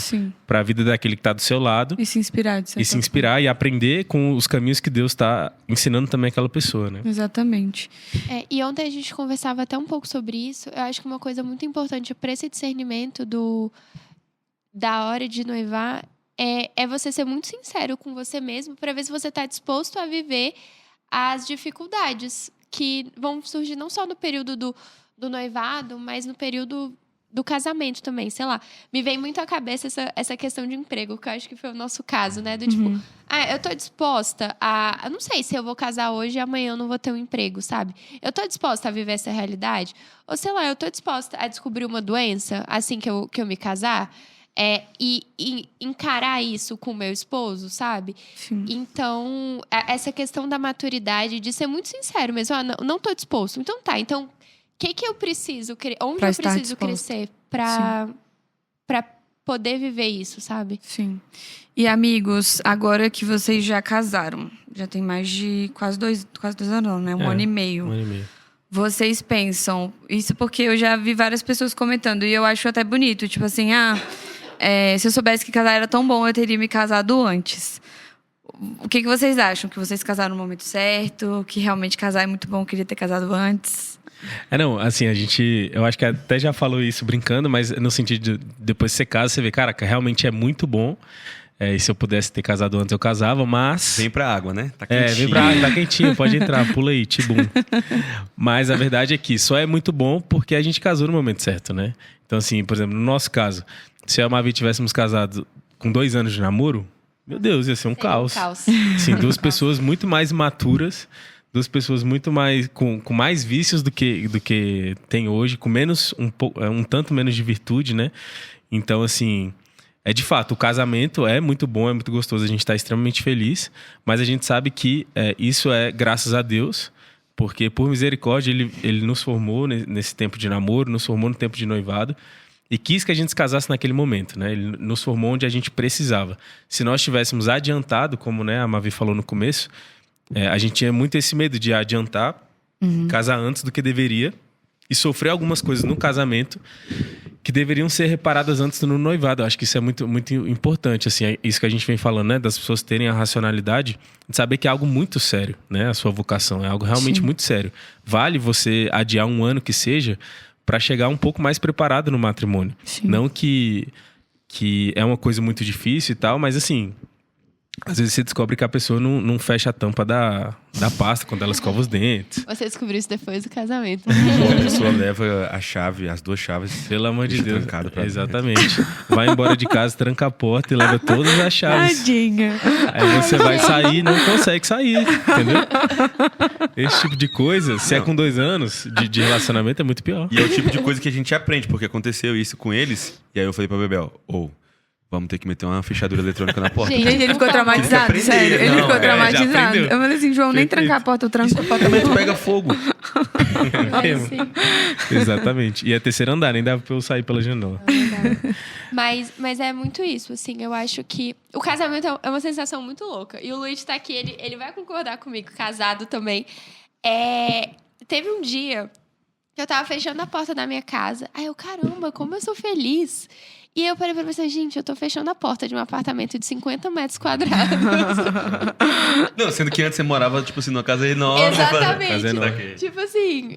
a vida daquele que está do seu lado E se inspirar, de certa e se inspirar e aprender com os caminhos que Deus está ensinando também aquela pessoa, né? Exatamente. E ontem a gente conversava até um pouco sobre isso. Eu acho que uma coisa muito importante para esse discernimento da hora de noivar é você ser muito sincero com você mesmo para ver se você está disposto a viver as dificuldades que vão surgir não só no período do noivado, mas no período do casamento também, sei lá. Me vem muito à cabeça essa questão de emprego, que eu acho que foi o nosso caso, né? Do tipo, eu tô disposta a... Eu não sei se eu vou casar hoje e amanhã eu não vou ter um emprego, sabe? Eu tô disposta a viver essa realidade? Ou sei lá, eu tô disposta a descobrir uma doença assim que eu me casar? E encarar isso com o meu esposo, sabe? Sim. Então, essa questão da maturidade, de ser muito sincero mesmo. Não tô disposto. Então tá, então... O que eu preciso... Onde eu preciso crescer pra poder viver isso, sabe? Sim. E, amigos, agora que vocês já casaram, já tem mais de quase dois anos, né? Um ano e meio. Um ano e meio. Vocês pensam... Isso porque eu já vi várias pessoas comentando, e eu acho até bonito. Tipo assim, se eu soubesse que casar era tão bom, eu teria me casado antes. o que vocês acham? Que vocês casaram no momento certo? Que realmente casar é muito bom, queria ter casado antes? Não, assim, eu acho que até já falou isso brincando, mas no sentido de depois que você casa, você vê, cara, realmente é muito bom. E se eu pudesse ter casado antes, eu casava, mas... Vem pra água, né? Tá quentinho. Vem pra água, tá quentinho, pode entrar, pula aí, tibum. Mas a verdade é que só é muito bom porque a gente casou no momento certo, né? Então, assim, por exemplo, no nosso caso, se eu e a Mavi tivéssemos casado com 2 anos de namoro, meu Deus, ia ser um caos. Sim, 2 pessoas muito mais maturas, 2 pessoas muito mais com mais vícios do que tem hoje, com menos um tanto menos de virtude, né? Então, assim, de fato, o casamento é muito bom, é muito gostoso, a gente está extremamente feliz, mas a gente sabe que isso é graças a Deus, porque por misericórdia ele nos formou nesse tempo de namoro, nos formou no tempo de noivado, e quis que a gente se casasse naquele momento, né? Ele nos formou onde a gente precisava. Se nós tivéssemos adiantado, como, né, a Mavi falou no começo, a gente tinha muito esse medo de adiantar, casar antes do que deveria e sofrer algumas coisas no casamento que deveriam ser reparadas antes no noivado. Eu acho que isso é muito, muito importante, assim, é isso que a gente vem falando, né? Das pessoas terem a racionalidade de saber que é algo muito sério, né? A sua vocação é algo realmente muito sério. Vale você adiar 1 ano que seja para chegar um pouco mais preparado no matrimônio. Sim. Não que é uma coisa muito difícil e tal, mas assim, às vezes você descobre que a pessoa não fecha a tampa da pasta quando ela escova os dentes. Você descobriu isso depois do casamento. A pessoa leva a chave, as 2 chaves. Pelo amor de Deus. Exatamente. Vai embora de casa, tranca a porta e leva todas as chaves. Tadinha. Aí você vai sair e não consegue sair, entendeu? Esse tipo de coisa, se é com 2 anos de relacionamento, é muito pior. E é o tipo de coisa que a gente aprende, porque aconteceu isso com eles. E aí eu falei pra Bebel, vamos ter que meter uma fechadura eletrônica na porta. Gente, ele ficou traumatizado, sério. Ele ficou traumatizado. Eu falei assim, João, nem trancar a porta, eu tranco. Esse apartamento pega fogo. Exatamente. E é 3º andar, nem dava pra eu sair pela janela. Mas é muito isso, assim. Eu acho que o casamento é uma sensação muito louca. E o Luiz tá aqui, ele vai concordar comigo, casado também. Teve um dia que eu tava fechando a porta da minha casa. Aí eu, caramba, como eu sou feliz. E eu parei pra pensar, gente, eu tô fechando a porta de um apartamento de 50 metros quadrados. Não, sendo que antes você morava, tipo assim, numa casa enorme. Exatamente. Casa enorme. Tipo assim,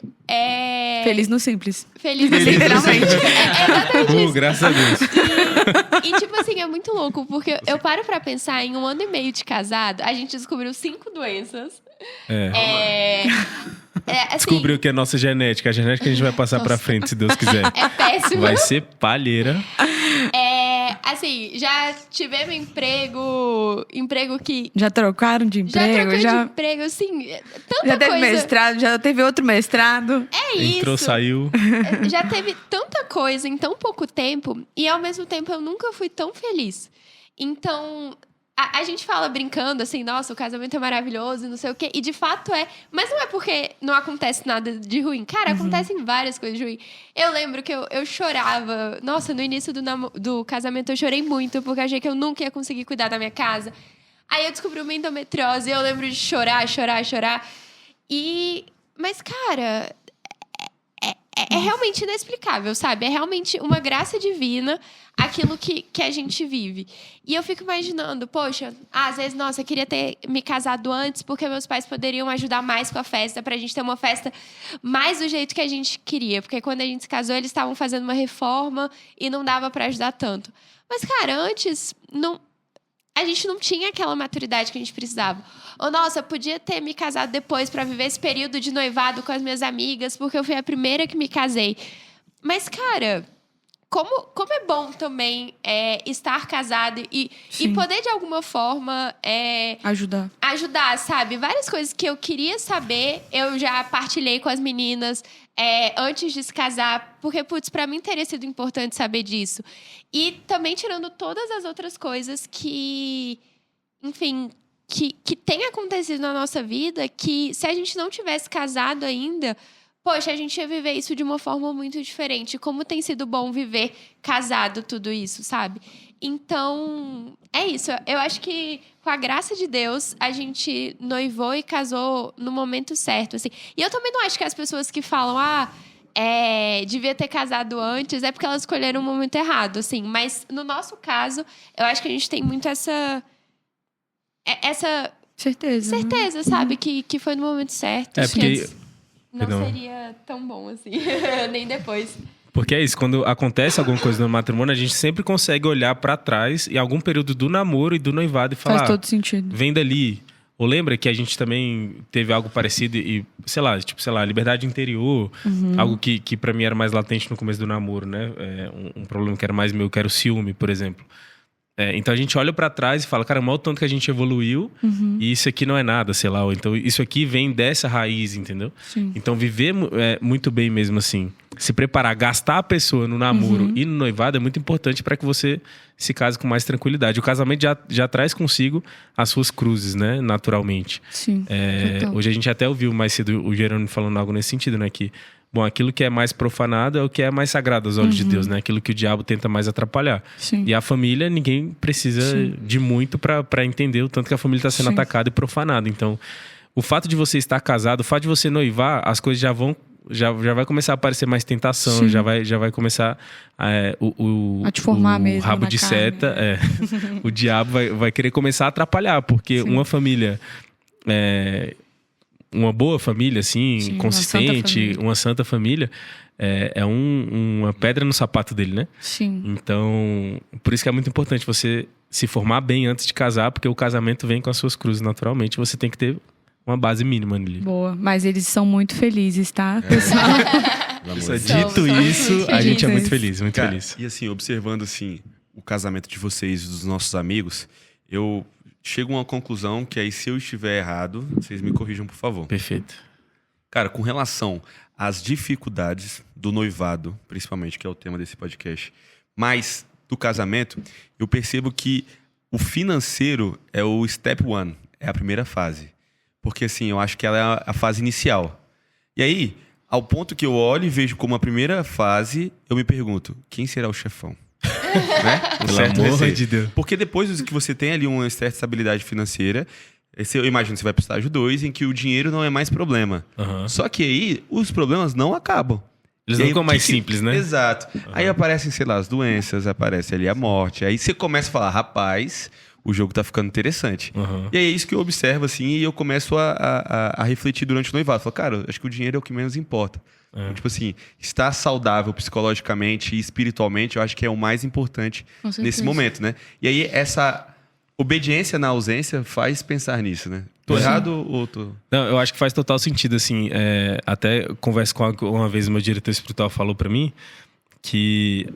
Feliz no simples. Feliz no simples, literalmente. Exatamente isso. Graças a Deus. E tipo assim, é muito louco, porque eu paro pra pensar, em 1 ano e meio de casado, a gente descobriu 5 doenças. Assim, descobriu que é nossa genética. A genética a gente vai passar pra frente, se Deus quiser. É péssimo. Vai ser palheira. Assim, já tivemos emprego que... Já trocaram de emprego? Já troquei de emprego, assim, tanta já teve coisa... mestrado, já teve outro mestrado. Entrou, isso. saiu. Já teve tanta coisa em tão pouco tempo, e ao mesmo tempo eu nunca fui tão feliz. Então... A gente fala brincando assim, nossa, o casamento é maravilhoso, não sei o quê. E de fato é. Mas não é porque não acontece nada de ruim. Cara, acontecem várias coisas de ruim. Eu lembro que eu chorava. Nossa, no início do casamento eu chorei muito, porque achei que eu nunca ia conseguir cuidar da minha casa. Aí eu descobri uma endometriose e eu lembro de chorar. Mas, cara... É realmente inexplicável, sabe? É realmente uma graça divina aquilo que a gente vive. E eu fico imaginando, poxa, às vezes, nossa, eu queria ter me casado antes porque meus pais poderiam ajudar mais com a festa, pra gente ter uma festa mais do jeito que a gente queria. Porque quando a gente se casou, eles estavam fazendo uma reforma e não dava pra ajudar tanto. Mas, cara, antes, a gente não tinha aquela maturidade que a gente precisava. Ou, nossa, eu podia ter me casado depois pra viver esse período de noivado com as minhas amigas, porque eu fui a primeira que me casei. Mas, cara, como é bom também estar casado e poder, de alguma forma... Ajudar, sabe? Várias coisas que eu queria saber, eu já partilhei com as meninas antes de se casar, porque, putz, pra mim teria sido importante saber disso. E também tirando todas as outras coisas que, enfim, que tem acontecido na nossa vida, que se a gente não tivesse casado ainda, poxa, a gente ia viver isso de uma forma muito diferente. Como tem sido bom viver casado tudo isso, sabe? Então, é isso. Eu acho que, com a graça de Deus, a gente noivou e casou no momento certo, assim. E eu também não acho que as pessoas que falam, devia ter casado antes, é porque elas escolheram o momento errado, assim. Mas, no nosso caso, eu acho que a gente tem muito essa essa Certeza. sabe? Que foi no momento certo. É, que porque- antes não Perdão. seria tão bom assim. Nem depois. Porque é isso, quando acontece alguma coisa no matrimônio, a gente sempre consegue olhar pra trás em algum período do namoro e do noivado e falar, Faz todo sentido. vem dali. Ou lembra que a gente também teve algo parecido e, sei lá, liberdade interior, algo que para mim era mais latente no começo do namoro, né? Um problema que era mais meu, que era o ciúme, por exemplo. Então a gente olha pra trás e fala, cara, mal tanto que a gente evoluiu e isso aqui não é nada, sei lá. Ou então isso aqui vem dessa raiz, entendeu? Sim. Então viver muito bem mesmo assim, se preparar, gastar a pessoa no namoro e no noivado é muito importante para que você se case com mais tranquilidade. O casamento já traz consigo as suas cruzes, né? Naturalmente. Sim. Total. Hoje a gente até ouviu mais cedo o Jerônimo falando algo nesse sentido, né? Que, bom, aquilo que é mais profanado é o que é mais sagrado aos olhos de Deus, né? Aquilo que o diabo tenta mais atrapalhar. Sim. E a família, ninguém precisa de muito para entender o tanto que a família está sendo Sim. atacada e profanada. Então, o fato de você estar casado, o fato de você noivar, as coisas já vai começar a aparecer mais tentação, Sim. já vai começar A te formar o mesmo rabo na de carne. seta. O diabo vai querer começar a atrapalhar, porque Sim. uma família... uma boa família, assim, Sim, consistente, uma santa família, é uma pedra no sapato dele, né? Sim. Então, por isso que é muito importante você se formar bem antes de casar, porque o casamento vem com as suas cruzes naturalmente. Você tem que ter uma base mínima ali. Boa. Mas eles são muito felizes, tá, pessoal? Pelo amor Isso, de Deus. dito isso, a gente é muito felizes. feliz, muito Cara, feliz. e assim, observando assim o casamento de vocês e dos nossos amigos, eu chego a uma conclusão que aí, se eu estiver errado, vocês me corrijam, por favor. Perfeito. Cara, com relação às dificuldades do noivado, principalmente, que é o tema desse podcast, mas do casamento, eu percebo que o financeiro é o step one, é a primeira fase. Porque assim, eu acho que ela é a fase inicial. E aí, ao ponto que eu olho e vejo como a primeira fase, eu me pergunto, quem será o chefão? Né? O Pelo certo vai amor ser. de Deus. Porque depois que você tem ali uma certa estabilidade financeira, eu imagino que você vai para o estágio 2, em que o dinheiro não é mais problema. Aham. Só que aí, os problemas não acabam. Eles E não aí, ficam o mais que simples, né? Exato. Aí aparecem, sei lá, as doenças, aparece ali a morte. Aí você começa a falar, rapaz, o jogo tá ficando interessante. Aham. E aí é isso que eu observo, assim, e eu começo a refletir durante o noivado. Falo, cara, acho que o dinheiro é o que menos importa. Então, tipo assim, estar saudável psicologicamente e espiritualmente, eu acho que é o mais importante Com certeza. nesse momento, né? E aí essa obediência na ausência faz pensar nisso, né? Tô errado ou tô... Não, eu acho que faz total sentido, assim. Até converso com uma vez, o meu diretor espiritual falou pra mim que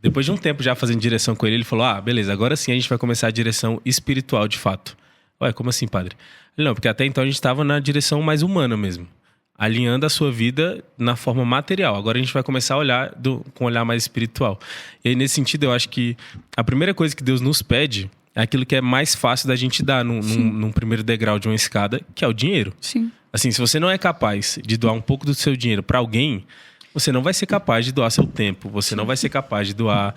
depois de um tempo já fazendo direção com ele falou, beleza, agora sim a gente vai começar a direção espiritual de fato. Ué, como assim, padre? Ele, não, porque até então a gente estava na direção mais humana mesmo, alinhando a sua vida na forma material. Agora a gente vai começar a olhar com um olhar mais espiritual. E aí, nesse sentido, eu acho que a primeira coisa que Deus nos pede é aquilo que é mais fácil da gente dar num primeiro degrau de uma escada, que é o dinheiro. Sim. Assim, se você não é capaz de doar um pouco do seu dinheiro para alguém, você não vai ser capaz de doar seu tempo, você não vai ser capaz de doar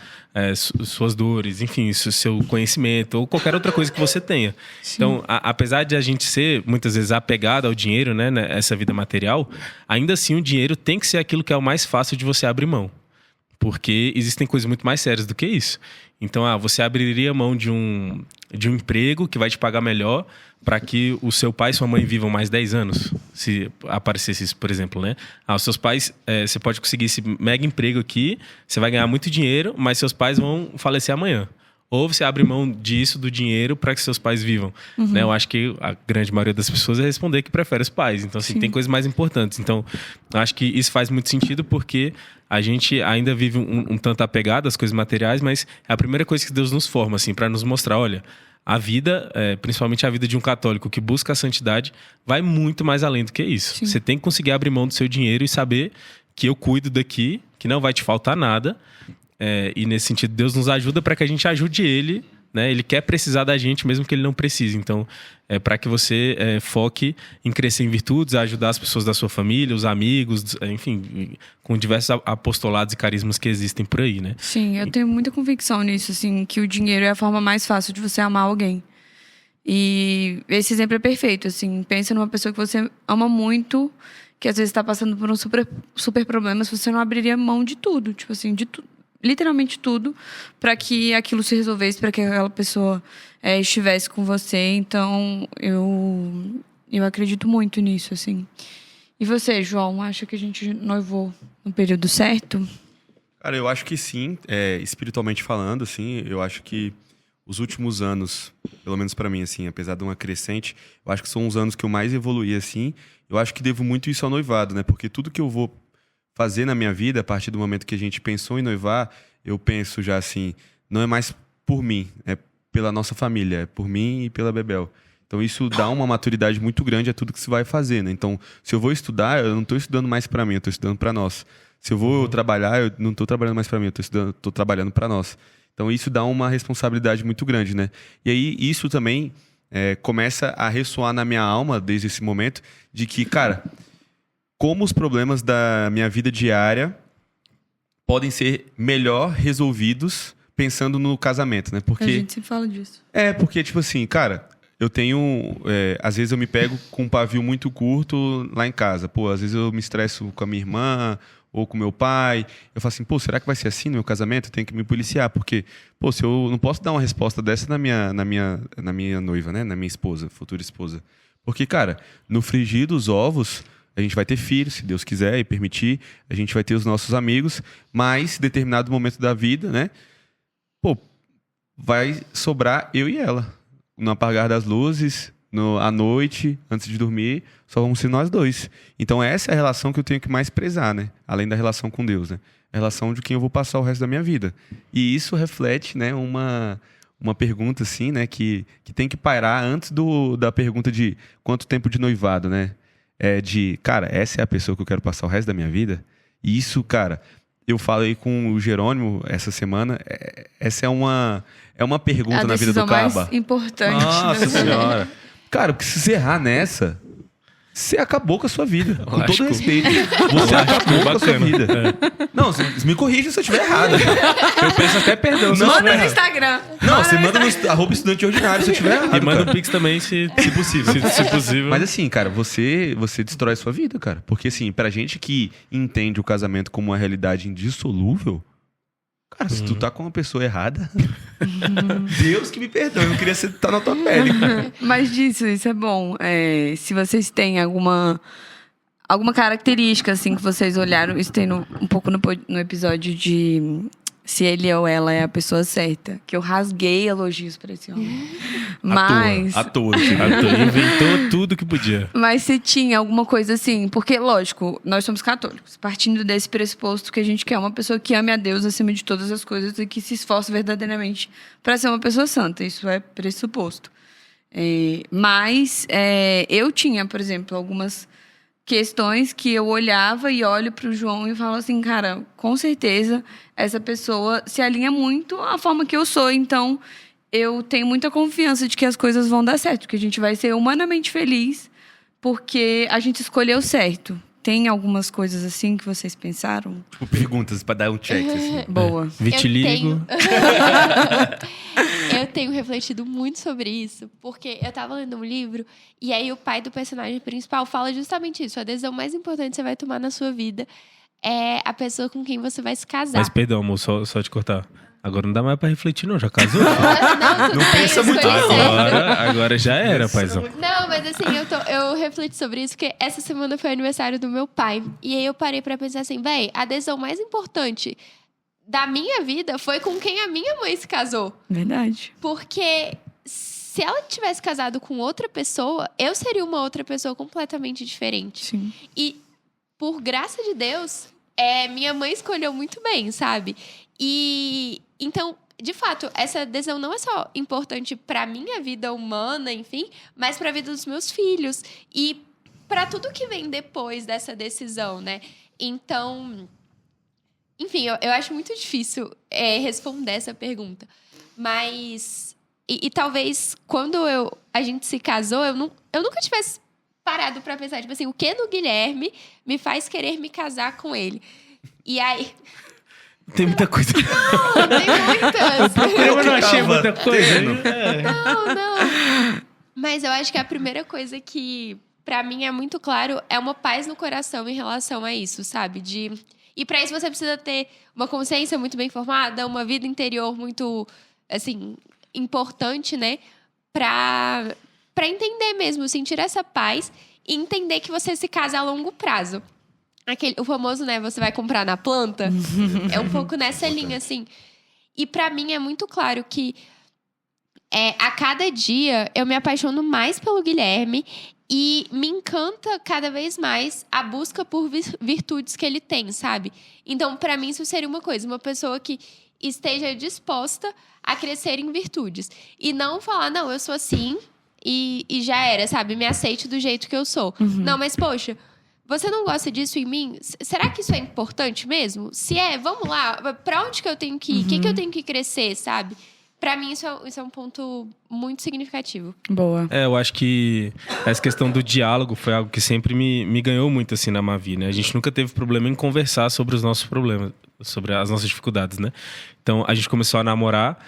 suas dores, enfim, seu conhecimento ou qualquer outra coisa que você tenha. Sim. Então, apesar de a gente ser muitas vezes apegado ao dinheiro, né, essa vida material, ainda assim o dinheiro tem que ser aquilo que é o mais fácil de você abrir mão. Porque existem coisas muito mais sérias do que isso. Então, você abriria mão de um emprego que vai te pagar melhor para que o seu pai e sua mãe vivam mais 10 anos? Se aparecesse isso, por exemplo, né? Os seus pais, você pode conseguir esse mega emprego aqui, você vai ganhar muito dinheiro, mas seus pais vão falecer amanhã. Ou você abre mão disso, do dinheiro, para que seus pais vivam. Né? Eu acho que a grande maioria das pessoas é responder que prefere os pais. Então, assim, tem coisas mais importantes. Então, eu acho que isso faz muito sentido porque a gente ainda vive um tanto apegado às coisas materiais, mas é a primeira coisa que Deus nos forma, assim, para nos mostrar, olha, a vida, principalmente a vida de um católico que busca a santidade, vai muito mais além do que isso. Sim. Você tem que conseguir abrir mão do seu dinheiro e saber que eu cuido daqui, que não vai te faltar nada. E nesse sentido, Deus nos ajuda para que a gente ajude Ele, né? Ele quer precisar da gente mesmo que Ele não precise. Então, para que você foque em crescer em virtudes, ajudar as pessoas da sua família, os amigos, enfim, com diversos apostolados e carismas que existem por aí, né? Sim, eu tenho muita convicção nisso, assim, que o dinheiro é a forma mais fácil de você amar alguém. E esse exemplo é perfeito, assim, pensa numa pessoa que você ama muito, que às vezes está passando por um super problema, se você não abriria mão de tudo, tipo assim, de tudo. literalmente tudo para que aquilo se resolvesse, para que aquela pessoa estivesse com você. Então, eu acredito muito nisso, assim. E você, João, acha que a gente noivou no período certo? Cara, eu acho que sim, espiritualmente falando, assim, eu acho que os últimos anos, pelo menos pra mim, assim, apesar de uma crescente, eu acho que são os anos que eu mais evoluí, assim. Eu acho que devo muito isso ao noivado, né? Porque tudo que eu vou fazer na minha vida, a partir do momento que a gente pensou em noivar, eu penso já assim, não é mais por mim, é pela nossa família, é por mim e pela Bebel. Então isso dá uma maturidade muito grande a tudo que se vai fazer, né? Então, se eu vou estudar, eu não estou estudando mais para mim, eu estou estudando para nós. Se eu vou trabalhar, eu não estou trabalhando mais para mim, eu estou trabalhando para nós. Então isso dá uma responsabilidade muito grande, né? E aí isso também começa a ressoar na minha alma desde esse momento de que, cara, como os problemas da minha vida diária podem ser melhor resolvidos pensando no casamento, né? Porque A gente sempre fala disso. porque tipo assim, cara, eu tenho às vezes eu me pego com um pavio muito curto lá em casa. Pô, às vezes eu me estresso com a minha irmã ou com meu pai. Eu falo assim, pô, será que vai ser assim no meu casamento? Eu tenho que me policiar, porque, pô, se eu não posso dar uma resposta dessa na minha noiva, né? Na minha esposa, futura esposa. Porque, cara, no frigir dos ovos, a gente vai ter filhos, se Deus quiser e permitir. A gente vai ter os nossos amigos, mas em determinado momento da vida, né? Pô, vai sobrar eu e ela. No apagar das luzes, à noite, antes de dormir, só vamos ser nós dois. Então essa é a relação que eu tenho que mais prezar, né? Além da relação com Deus, né? A relação de quem eu vou passar o resto da minha vida. E isso reflete, né, uma pergunta, assim, né, que tem que pairar antes da pergunta de quanto tempo de noivado, né? Cara, essa é a pessoa que eu quero passar o resto da minha vida? E isso, cara, eu falei com o Jerônimo essa semana, essa é uma pergunta na vida do Caba. É a decisão mais importante. Nossa Senhora. Cara, porque se você errar nessa, você acabou com a sua vida. Com todo respeito. Você acabou com a sua vida. Não, você me corrija se eu estiver errado. Eu peço até perdão. Manda no Instagram. Não, você manda no @estudante ordinário se eu estiver errado. E manda cara. um pix também, se possível. Se possível. Mas assim, cara, você destrói a sua vida, cara. Porque assim, pra gente que entende o casamento como uma realidade indissolúvel, cara, se tu tá com uma pessoa errada, Deus que me perdoe, eu não queria estar na tua pele. Mas isso é bom. Se vocês têm alguma característica, assim, que vocês olharam, isso tem um pouco no episódio de se ele ou ela é a pessoa certa, que eu rasguei elogios pra esse homem. Mas... À toa. Inventou tudo que podia. Mas se tinha alguma coisa assim, porque, lógico, nós somos católicos, partindo desse pressuposto que a gente quer uma pessoa que ame a Deus acima de todas as coisas e que se esforce verdadeiramente para ser uma pessoa santa. Isso é pressuposto. Mas eu tinha, por exemplo, algumas questões que eu olhava e olho para o João e falo assim, cara, com certeza essa pessoa se alinha muito à forma que eu sou, então eu tenho muita confiança de que as coisas vão dar certo, que a gente vai ser humanamente feliz porque a gente escolheu certo. Tem algumas coisas assim que vocês pensaram? Tipo, perguntas pra dar um check, assim. Boa. Vitiligo. Eu tenho refletido muito sobre isso, porque eu tava lendo um livro e aí o pai do personagem principal fala justamente isso. A decisão mais importante que você vai tomar na sua vida é a pessoa com quem você vai se casar. Mas perdão, amor, só te cortar. Agora não dá mais pra refletir, não. Já casou? Não pensa muito, Agora já era, paizão. Não, mas assim, eu refleti sobre isso, porque essa semana foi aniversário do meu pai. E aí eu parei pra pensar assim, véi, a decisão mais importante da minha vida foi com quem a minha mãe se casou. Verdade. Porque se ela tivesse casado com outra pessoa, eu seria uma outra pessoa completamente diferente. Sim. E, por graça de Deus, minha mãe escolheu muito bem, sabe? E, então, de fato, essa decisão não é só importante pra minha vida humana, enfim, mas pra vida dos meus filhos. E pra tudo que vem depois dessa decisão, né? Então... Enfim, eu acho muito difícil responder essa pergunta. Mas... E talvez, quando a gente se casou, eu nunca tivesse parado pra pensar, tipo assim, o que no Guilherme me faz querer me casar com ele? E aí... Tem muita coisa. Não, tem muitas. Eu não achei muita coisa. Não. Mas eu acho que a primeira coisa que pra mim é muito claro, é uma paz no coração em relação a isso, sabe? E pra isso você precisa ter uma consciência muito bem formada, uma vida interior muito, assim, importante, né? Pra entender mesmo, sentir essa paz e entender que você se casa a longo prazo. O famoso, né? Você vai comprar na planta. É um pouco nessa linha, assim. E pra mim é muito claro que a cada dia eu me apaixono mais pelo Guilherme e me encanta cada vez mais a busca por virtudes que ele tem, sabe? Então, pra mim, isso seria uma coisa. Uma pessoa que esteja disposta a crescer em virtudes. E não falar, não, eu sou assim e já era, sabe? Me aceite do jeito que eu sou. Não, mas, poxa, você não gosta disso em mim? Será que isso é importante mesmo? Se vamos lá. Pra onde que eu tenho que ir? O que eu tenho que crescer, sabe? Pra mim, isso é um ponto muito significativo. Boa. Eu acho que essa questão do diálogo foi algo que sempre me ganhou muito, assim, na Mavi, né? A gente nunca teve problema em conversar sobre os nossos problemas, sobre as nossas dificuldades, né? Então, a gente começou a namorar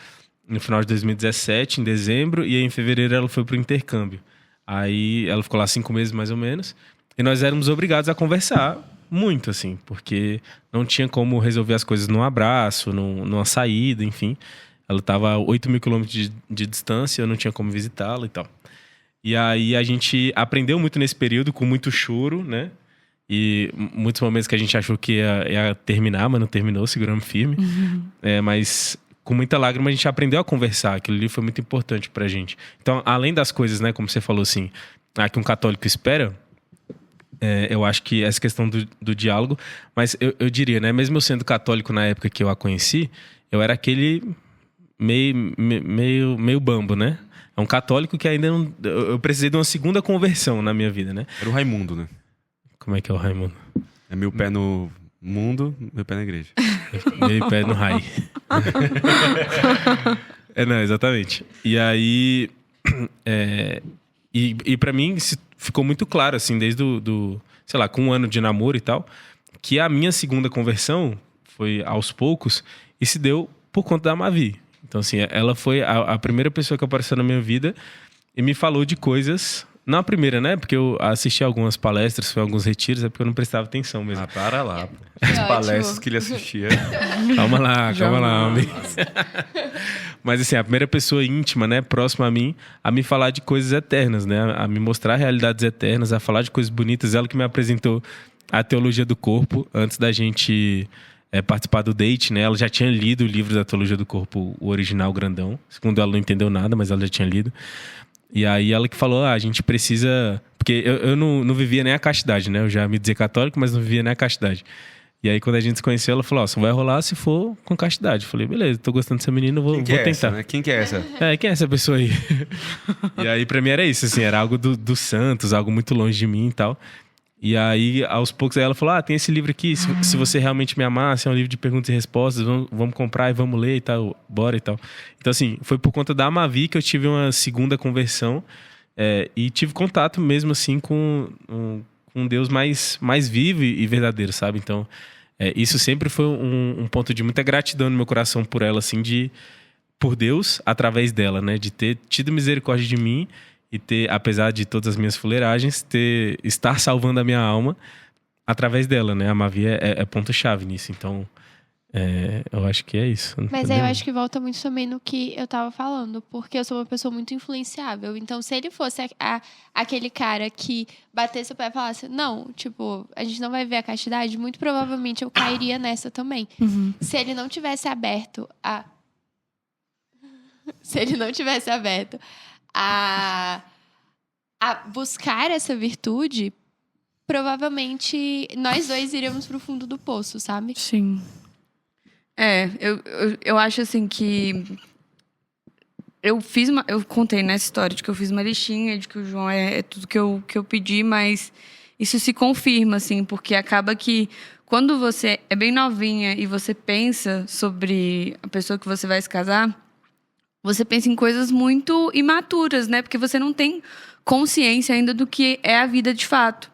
no final de 2017, em dezembro, e aí em fevereiro ela foi pro intercâmbio. Aí ela ficou lá 5 meses, mais ou menos, e nós éramos obrigados a conversar muito, assim, porque não tinha como resolver as coisas num abraço, numa saída, enfim. Ela estava a 8 mil quilômetros de distância, eu não tinha como visitá-la e tal. E aí a gente aprendeu muito nesse período, com muito choro, né? E muitos momentos que a gente achou que ia terminar, mas não terminou, seguramos firme. Mas com muita lágrima a gente aprendeu a conversar. Aquilo ali foi muito importante pra gente. Então, além das coisas, né? Como você falou assim, que um católico espera... eu acho que essa questão do diálogo... Mas eu diria, né? Mesmo eu sendo católico na época que eu a conheci, eu era aquele... meio bambo, né? É um católico que ainda não... Eu precisei de uma segunda conversão na minha vida, né? Era o Raimundo, né? Como é que é o Raimundo? É meu pé no mundo, meu pé na igreja. Meio pé no rai. Não, exatamente. E aí... E pra mim ficou muito claro, assim, desde sei lá, com 1 ano de namoro e tal, que a minha segunda conversão foi aos poucos e se deu por conta da Mavi. Então, assim, ela foi a primeira pessoa que apareceu na minha vida e me falou de coisas... Não a primeira, né? Porque eu assisti algumas palestras, fui a alguns retiros, é porque eu não prestava atenção mesmo. Para lá. Pô. Que As ótimo. palestras que ele assistia. Calma lá, homem. Mas, assim, a primeira pessoa íntima, né? Próxima a mim, a me falar de coisas eternas, né? A me mostrar realidades eternas, a falar de coisas bonitas. Ela que me apresentou a teologia do corpo antes da gente... participar do date, né? Ela já tinha lido o livro da Teologia do Corpo, o original grandão. Segundo ela, não entendeu nada, mas ela já tinha lido. E aí ela que falou, a gente precisa... Porque eu não vivia nem a castidade, né? Eu já me dizia católico, mas não vivia nem a castidade. E aí quando a gente se conheceu, ela falou, só vai rolar se for com castidade. Eu falei, beleza, tô gostando dessa menina, vou tentar. Essa, né? Quem que é essa? Quem é essa pessoa aí? E aí pra mim era isso, assim, era algo dos santos, algo muito longe de mim e tal. E aí, aos poucos, aí ela falou, tem esse livro aqui, se você realmente me amar, é um livro de perguntas e respostas, vamos comprar e vamos ler e tal, bora e tal. Então, assim, foi por conta da Mavi que eu tive uma segunda conversão e tive contato mesmo, assim, com um Deus mais vivo e verdadeiro, sabe? Então, isso sempre foi um ponto de muita gratidão no meu coração por ela, assim, por Deus, através dela, né? De ter tido misericórdia de mim e ter, apesar de todas as minhas fuleiragens, estar salvando a minha alma através dela, né? A Mavi é ponto-chave nisso. Então, eu acho que é isso. Mas aí eu acho que volta muito também no que eu tava falando. Porque eu sou uma pessoa muito influenciável. Então, se ele fosse aquele cara que batesse o pé e falasse, não, tipo, a gente não vai ver a castidade, muito provavelmente eu cairia nessa também. Se ele não tivesse aberto a... Se ele não tivesse aberto a buscar essa virtude, provavelmente nós dois iríamos pro fundo do poço, sabe? Sim. Eu acho assim que eu contei nessa história de que eu fiz uma listinha de que o João é tudo que eu pedi, mas isso se confirma, assim, porque acaba que quando você é bem novinha e você pensa sobre a pessoa que você vai se casar, você pensa em coisas muito imaturas, né? Porque você não tem consciência ainda do que é a vida de fato.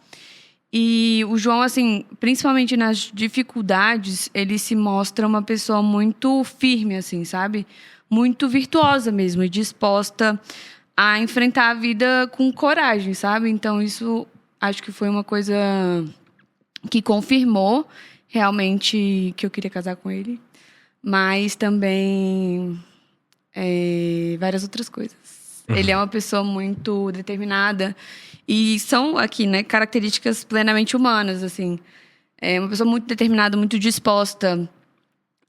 E o João, assim, principalmente nas dificuldades, ele se mostra uma pessoa muito firme, assim, sabe? Muito virtuosa mesmo e disposta a enfrentar a vida com coragem, sabe? Então, isso, acho que foi uma coisa que confirmou realmente que eu queria casar com ele. Mas também várias outras coisas. Ele é uma pessoa muito determinada. E são aqui, né, características plenamente humanas, assim. É uma pessoa muito determinada, muito disposta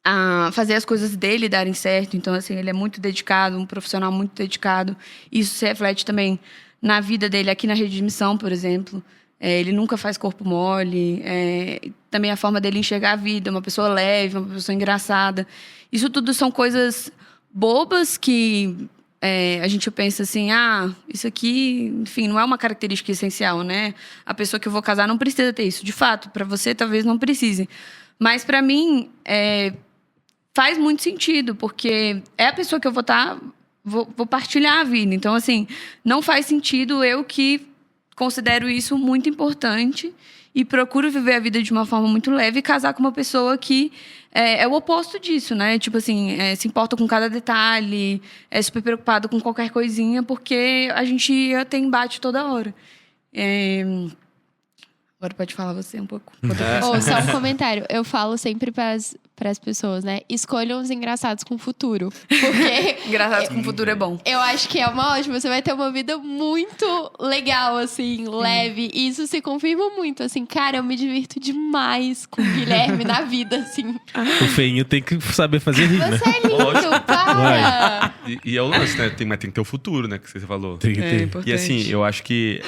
a fazer as coisas dele darem certo. Então, assim, ele é muito dedicado, um profissional muito dedicado. Isso se reflete também na vida dele aqui na Rede de Missão, por exemplo. Ele nunca faz corpo mole. Também a forma dele enxergar a vida, uma pessoa leve, uma pessoa engraçada. Isso tudo são coisas bobas que a gente pensa assim, isso aqui, enfim, não é uma característica essencial, né? A pessoa que eu vou casar não precisa ter isso. De fato, para você talvez não precise. Mas para mim, faz muito sentido, porque é a pessoa que eu vou partilhar a vida. Então, assim, não faz sentido eu que considero isso muito importante e procuro viver a vida de uma forma muito leve e casar com uma pessoa que é o oposto disso, né? Tipo assim, se importa com cada detalhe, é super preocupado com qualquer coisinha, porque a gente tem embate toda hora. Agora pode falar você um pouco. Só um comentário. Eu falo sempre pras pessoas, né? Escolham os engraçados com futuro. Porque engraçados com futuro é bom. Eu acho que é uma ótima. Você vai ter uma vida muito legal, assim, leve. E isso se confirma muito, assim. Cara, eu me divirto demais com o Guilherme na vida, assim. O feinho tem que saber fazer rir, né? Você é lindo, para! E é o lance, né? Mas tem que ter o futuro, né? Que você falou. Tem que ter. E assim, eu acho que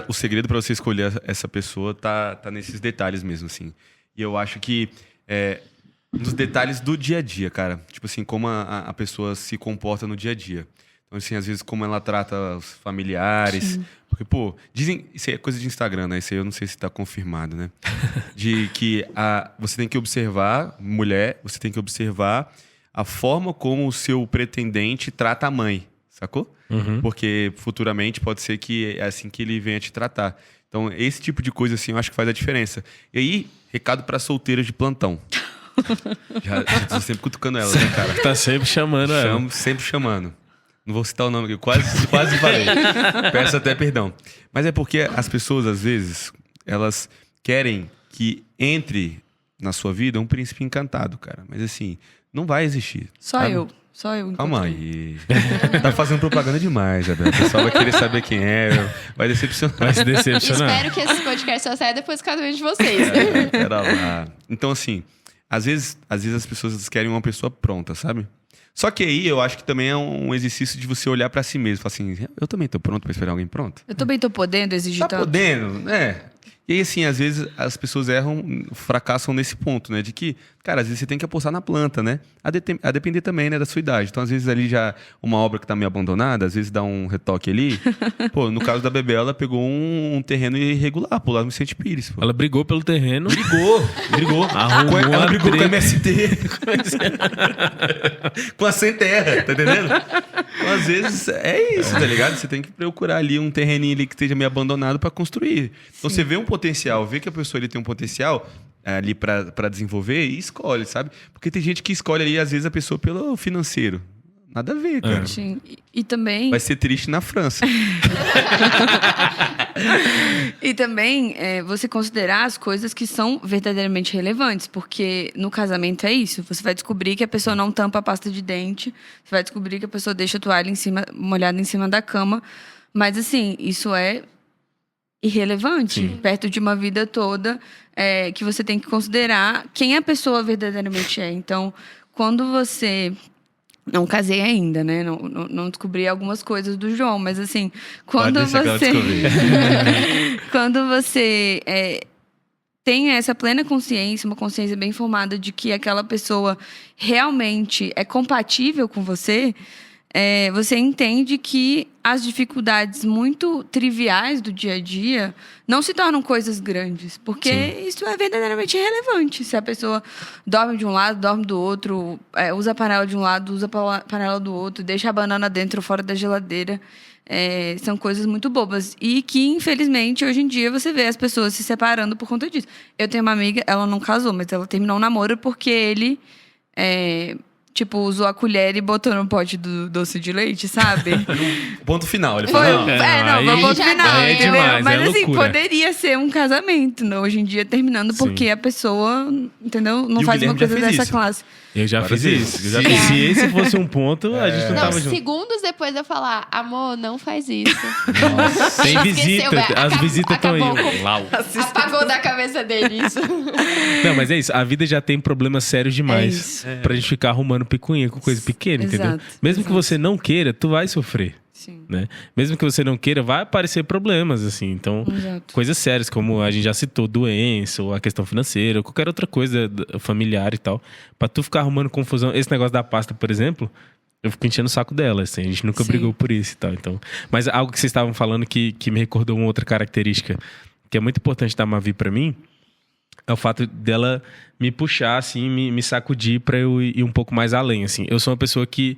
o segredo pra você escolher essa pessoa tá nesses detalhes mesmo, assim. E eu acho que nos detalhes do dia a dia, cara. Tipo assim, como a pessoa se comporta no dia a dia. Então, assim, às vezes, como ela trata os familiares. Sim. Porque, pô, dizem... Isso é coisa de Instagram, né? Isso aí eu não sei se tá confirmado, né? De que você tem que observar, mulher, você tem que observar a forma como o seu pretendente trata a mãe. Sacou? Uhum. Porque futuramente pode ser que é assim que ele venha te tratar. Então, esse tipo de coisa, assim, eu acho que faz a diferença. E aí, recado pra solteiras de plantão. Já tô sempre cutucando ela, né, cara? Tá sempre chamando ela. Sempre chamando. Não vou citar o nome, eu quase falei. Peço até perdão. Mas é porque as pessoas, às vezes, elas querem que entre na sua vida um príncipe encantado, cara. Mas assim, não vai existir. Só eu. Calma aí. Tá fazendo propaganda demais, Abel. O pessoal vai querer saber quem é. Vai decepcionar. Vai se decepcionar. Espero que esse podcast só saia depois do casamento de vocês. Pera lá. Então, assim, às vezes as pessoas querem uma pessoa pronta, sabe? Só que aí eu acho que também é um exercício de você olhar pra si mesmo. Falar assim, eu também tô pronto pra esperar alguém pronto? Eu também tô podendo exigir tanto. Tá podendo, né? E aí, assim, às vezes as pessoas fracassam nesse ponto, né? De que, cara, às vezes você tem que apostar na planta, né? A depender também, né, da sua idade. Então, às vezes ali já uma obra que tá meio abandonada, às vezes dá um retoque ali. Pô, no caso da Bebel, ela pegou um terreno irregular, pô, lá no Vicente Pires. Pô. Ela brigou pelo terreno. Brigou. Ela brigou com a MST. Com a Sem Terra, tá entendendo? Então, às vezes, é isso, tá ligado? Você tem que procurar ali um terreninho ali que esteja meio abandonado pra construir. Então, você vê um potencial, vê que a pessoa ali tem um potencial ali pra desenvolver e escolhe, sabe? Porque tem gente que escolhe ali, às vezes, a pessoa pelo financeiro. Nada a ver, cara. Sim. E também... Vai ser triste na França. E também você considerar as coisas que são verdadeiramente relevantes, porque no casamento é isso. Você vai descobrir que a pessoa não tampa a pasta de dente, você vai descobrir que a pessoa deixa a toalha molhada em cima da cama. Mas, assim, isso é irrelevante. Sim. Perto de uma vida toda que você tem que considerar quem a pessoa verdadeiramente é. Então, quando você... Não casei ainda, né? Não descobri algumas coisas do João, mas assim, quando você tem essa plena consciência, uma consciência bem formada de que aquela pessoa realmente é compatível com você, você entende que as dificuldades muito triviais do dia a dia não se tornam coisas grandes, porque isso é verdadeiramente irrelevante. Se a pessoa dorme de um lado, dorme do outro, usa a panela de um lado, usa a panela do outro, deixa a banana dentro ou fora da geladeira, são coisas muito bobas. E que, infelizmente, hoje em dia você vê as pessoas se separando por conta disso. Eu tenho uma amiga, ela não casou, mas ela terminou o namoro porque ele... tipo, usou a colher e botou no pote do doce de leite, sabe? Ponto final, ele Foi, falou. foi ponto final, aí é entendeu? demais, Mas é assim, loucura. poderia ser um casamento, né? Hoje em dia terminando porque a pessoa, entendeu? Não E o faz uma Guilherme já coisa fez dessa isso. classe. Eu já Várias fiz vezes, isso. eu já fiz. Se esse fosse um ponto, a gente não Não, tava junto. segundos depois eu falar, amor, não faz isso. Tem visita, Esqueceu, velho. as visitas estão aí. Acabou com- Lau. Apagou da cabeça dele isso. Não, mas é isso. A vida já tem problemas sérios É demais isso. pra gente ficar arrumando picuinha com coisa pequena, entendeu? Exato, Mesmo que exato. você não queira, tu vai sofrer, Sim. né? Mesmo que você não queira, vai aparecer problemas, assim. Então, Exato. coisas sérias, como a gente já citou, doença, ou a questão financeira, ou qualquer outra coisa familiar e tal. Pra tu ficar arrumando confusão. Esse negócio da pasta, por exemplo, eu fico enchendo o saco dela, assim. A gente nunca Sim. brigou por isso e tal. Então, mas algo que vocês estavam falando que me recordou uma outra característica que é muito importante da Mavi pra mim, é o fato dela me puxar, assim, me sacudir pra eu ir um pouco mais além, assim. Eu sou uma pessoa que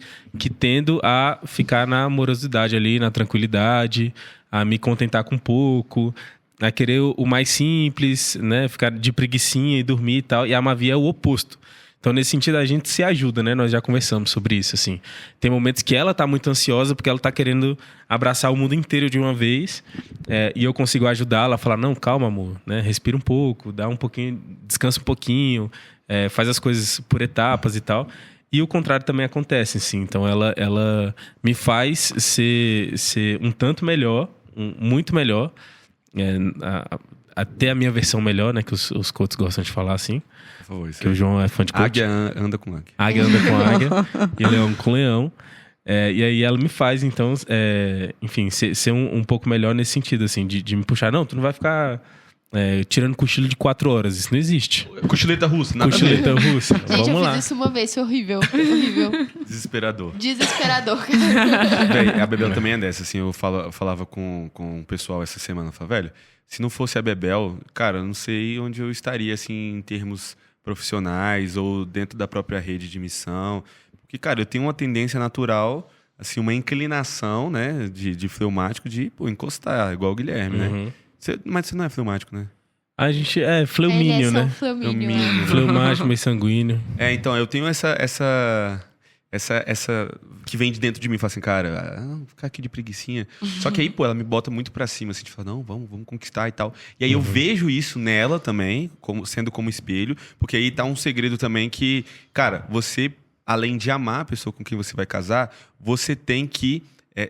tendo a ficar na amorosidade ali, na tranquilidade, a me contentar com pouco, a querer o mais simples, né? Ficar de preguicinha e dormir e tal. E a Mavi é o oposto. Então, nesse sentido, a gente se ajuda, né? Nós já conversamos sobre isso, assim. Tem momentos que ela tá muito ansiosa porque ela tá querendo abraçar o mundo inteiro de uma vez. E eu consigo ajudá-la a falar, não, calma, amor, né? Respira um pouco, dá um pouquinho, descansa um pouquinho, faz as coisas por etapas e tal. E o contrário também acontece, assim. Então, ela me faz ser um tanto melhor, muito melhor, até a minha versão melhor, né? Que os coaches gostam de falar assim. Por favor, isso Que o João é fã de coach. Águia anda com águia. Águia anda com águia e leão com leão. E aí ela me faz, então, enfim, ser um pouco melhor nesse sentido, assim, de me puxar. Não, tu não vai ficar tirando cochilo de 4 horas. Isso não existe. Cochileta russa, nada a ver. Cochileta russa. Gente, Vamos eu lá. fiz isso uma vez, foi horrível. Horrível. Desesperador. Desesperador. Véi, a Bebel também é dessa, assim, eu falava com o pessoal essa semana, eu falava, velho, se não fosse a Bebel, cara, eu não sei onde eu estaria, assim, em termos profissionais ou dentro da própria rede de missão, porque, cara, eu tenho uma tendência natural, assim, uma inclinação, né, de fleumático, de, encostar, igual o Guilherme, né? Mas você não é fleumático, né? A gente é Ele fleumínio, é né? só fleumínio, né? Fleumático, meio sanguíneo. Então, eu tenho essa que vem de dentro de mim, fala assim, cara, vou ficar aqui de preguicinha. Só que aí, ela me bota muito pra cima, assim, de falar, não, vamos conquistar e tal. E aí eu vejo isso nela também, sendo como espelho, porque aí tá um segredo também que, cara, você, além de amar a pessoa com quem você vai casar, você tem que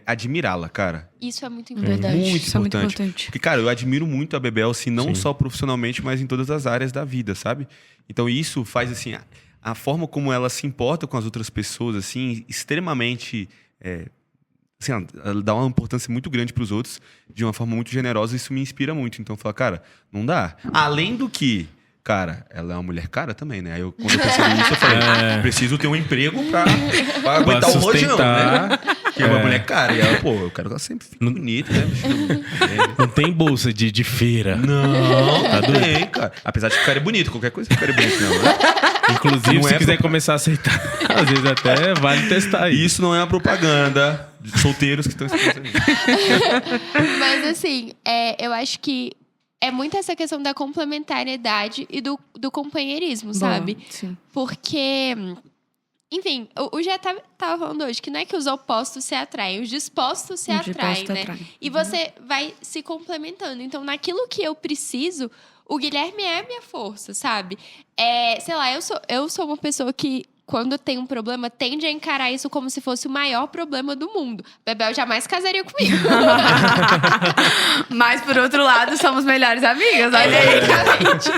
admirá-la, cara. Isso é muito importante. Muito Isso é muito importante. importante. Porque, cara, eu admiro muito a Bebel, assim, não Sim. só profissionalmente, mas em todas as áreas da vida, sabe? Então isso faz, assim, a forma como ela se importa com as outras pessoas, assim, extremamente... assim, ela dá uma importância muito grande pros outros, de uma forma muito generosa, e isso me inspira muito. Então eu falo, cara, não dá. Além do que... Cara, ela é uma mulher cara também, né? Aí quando eu percebi isso, eu falei, preciso ter um emprego pra aguentar o rojão, né? Que é uma mulher cara. E ela, eu quero que ela sempre fique bonita, né? Não tem bolsa de feira. Não, tá doente, cara. Apesar de que o cara é bonito, qualquer coisa que o cara é bonito, não, né? Inclusive, Não se é quiser pro- começar a aceitar, às vezes até vale testar aí. Isso não é uma propaganda de solteiros que estão escutando isso. Mas assim, eu acho que é muito essa questão da complementariedade e do companheirismo, sabe? Boa, sim. Porque, enfim, o já tava falando hoje que não é que os opostos se atraem, os dispostos se Os atraem, dispostos né? atraem. E você vai se complementando. Então, naquilo que eu preciso, o Guilherme é a minha força, sabe? Sei lá, eu sou uma pessoa que, quando tem um problema, tende a encarar isso como se fosse o maior problema do mundo. Bebel jamais casaria comigo. Mas, por outro lado, somos melhores amigas, olha aí. Exatamente.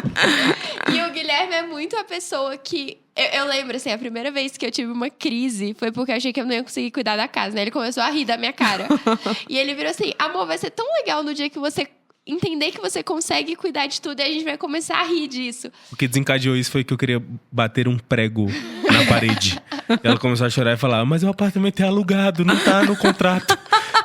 E o Guilherme é muito a pessoa que... Eu lembro, assim, a primeira vez que eu tive uma crise foi porque eu achei que eu não ia conseguir cuidar da casa, né? Ele começou a rir da minha cara. E ele virou assim, amor, vai ser tão legal no dia que você entender que você consegue cuidar de tudo e a gente vai começar a rir disso. O que desencadeou isso foi que eu queria bater um prego na parede. E ela começou a chorar e falar, mas o apartamento é alugado, não tá no contrato.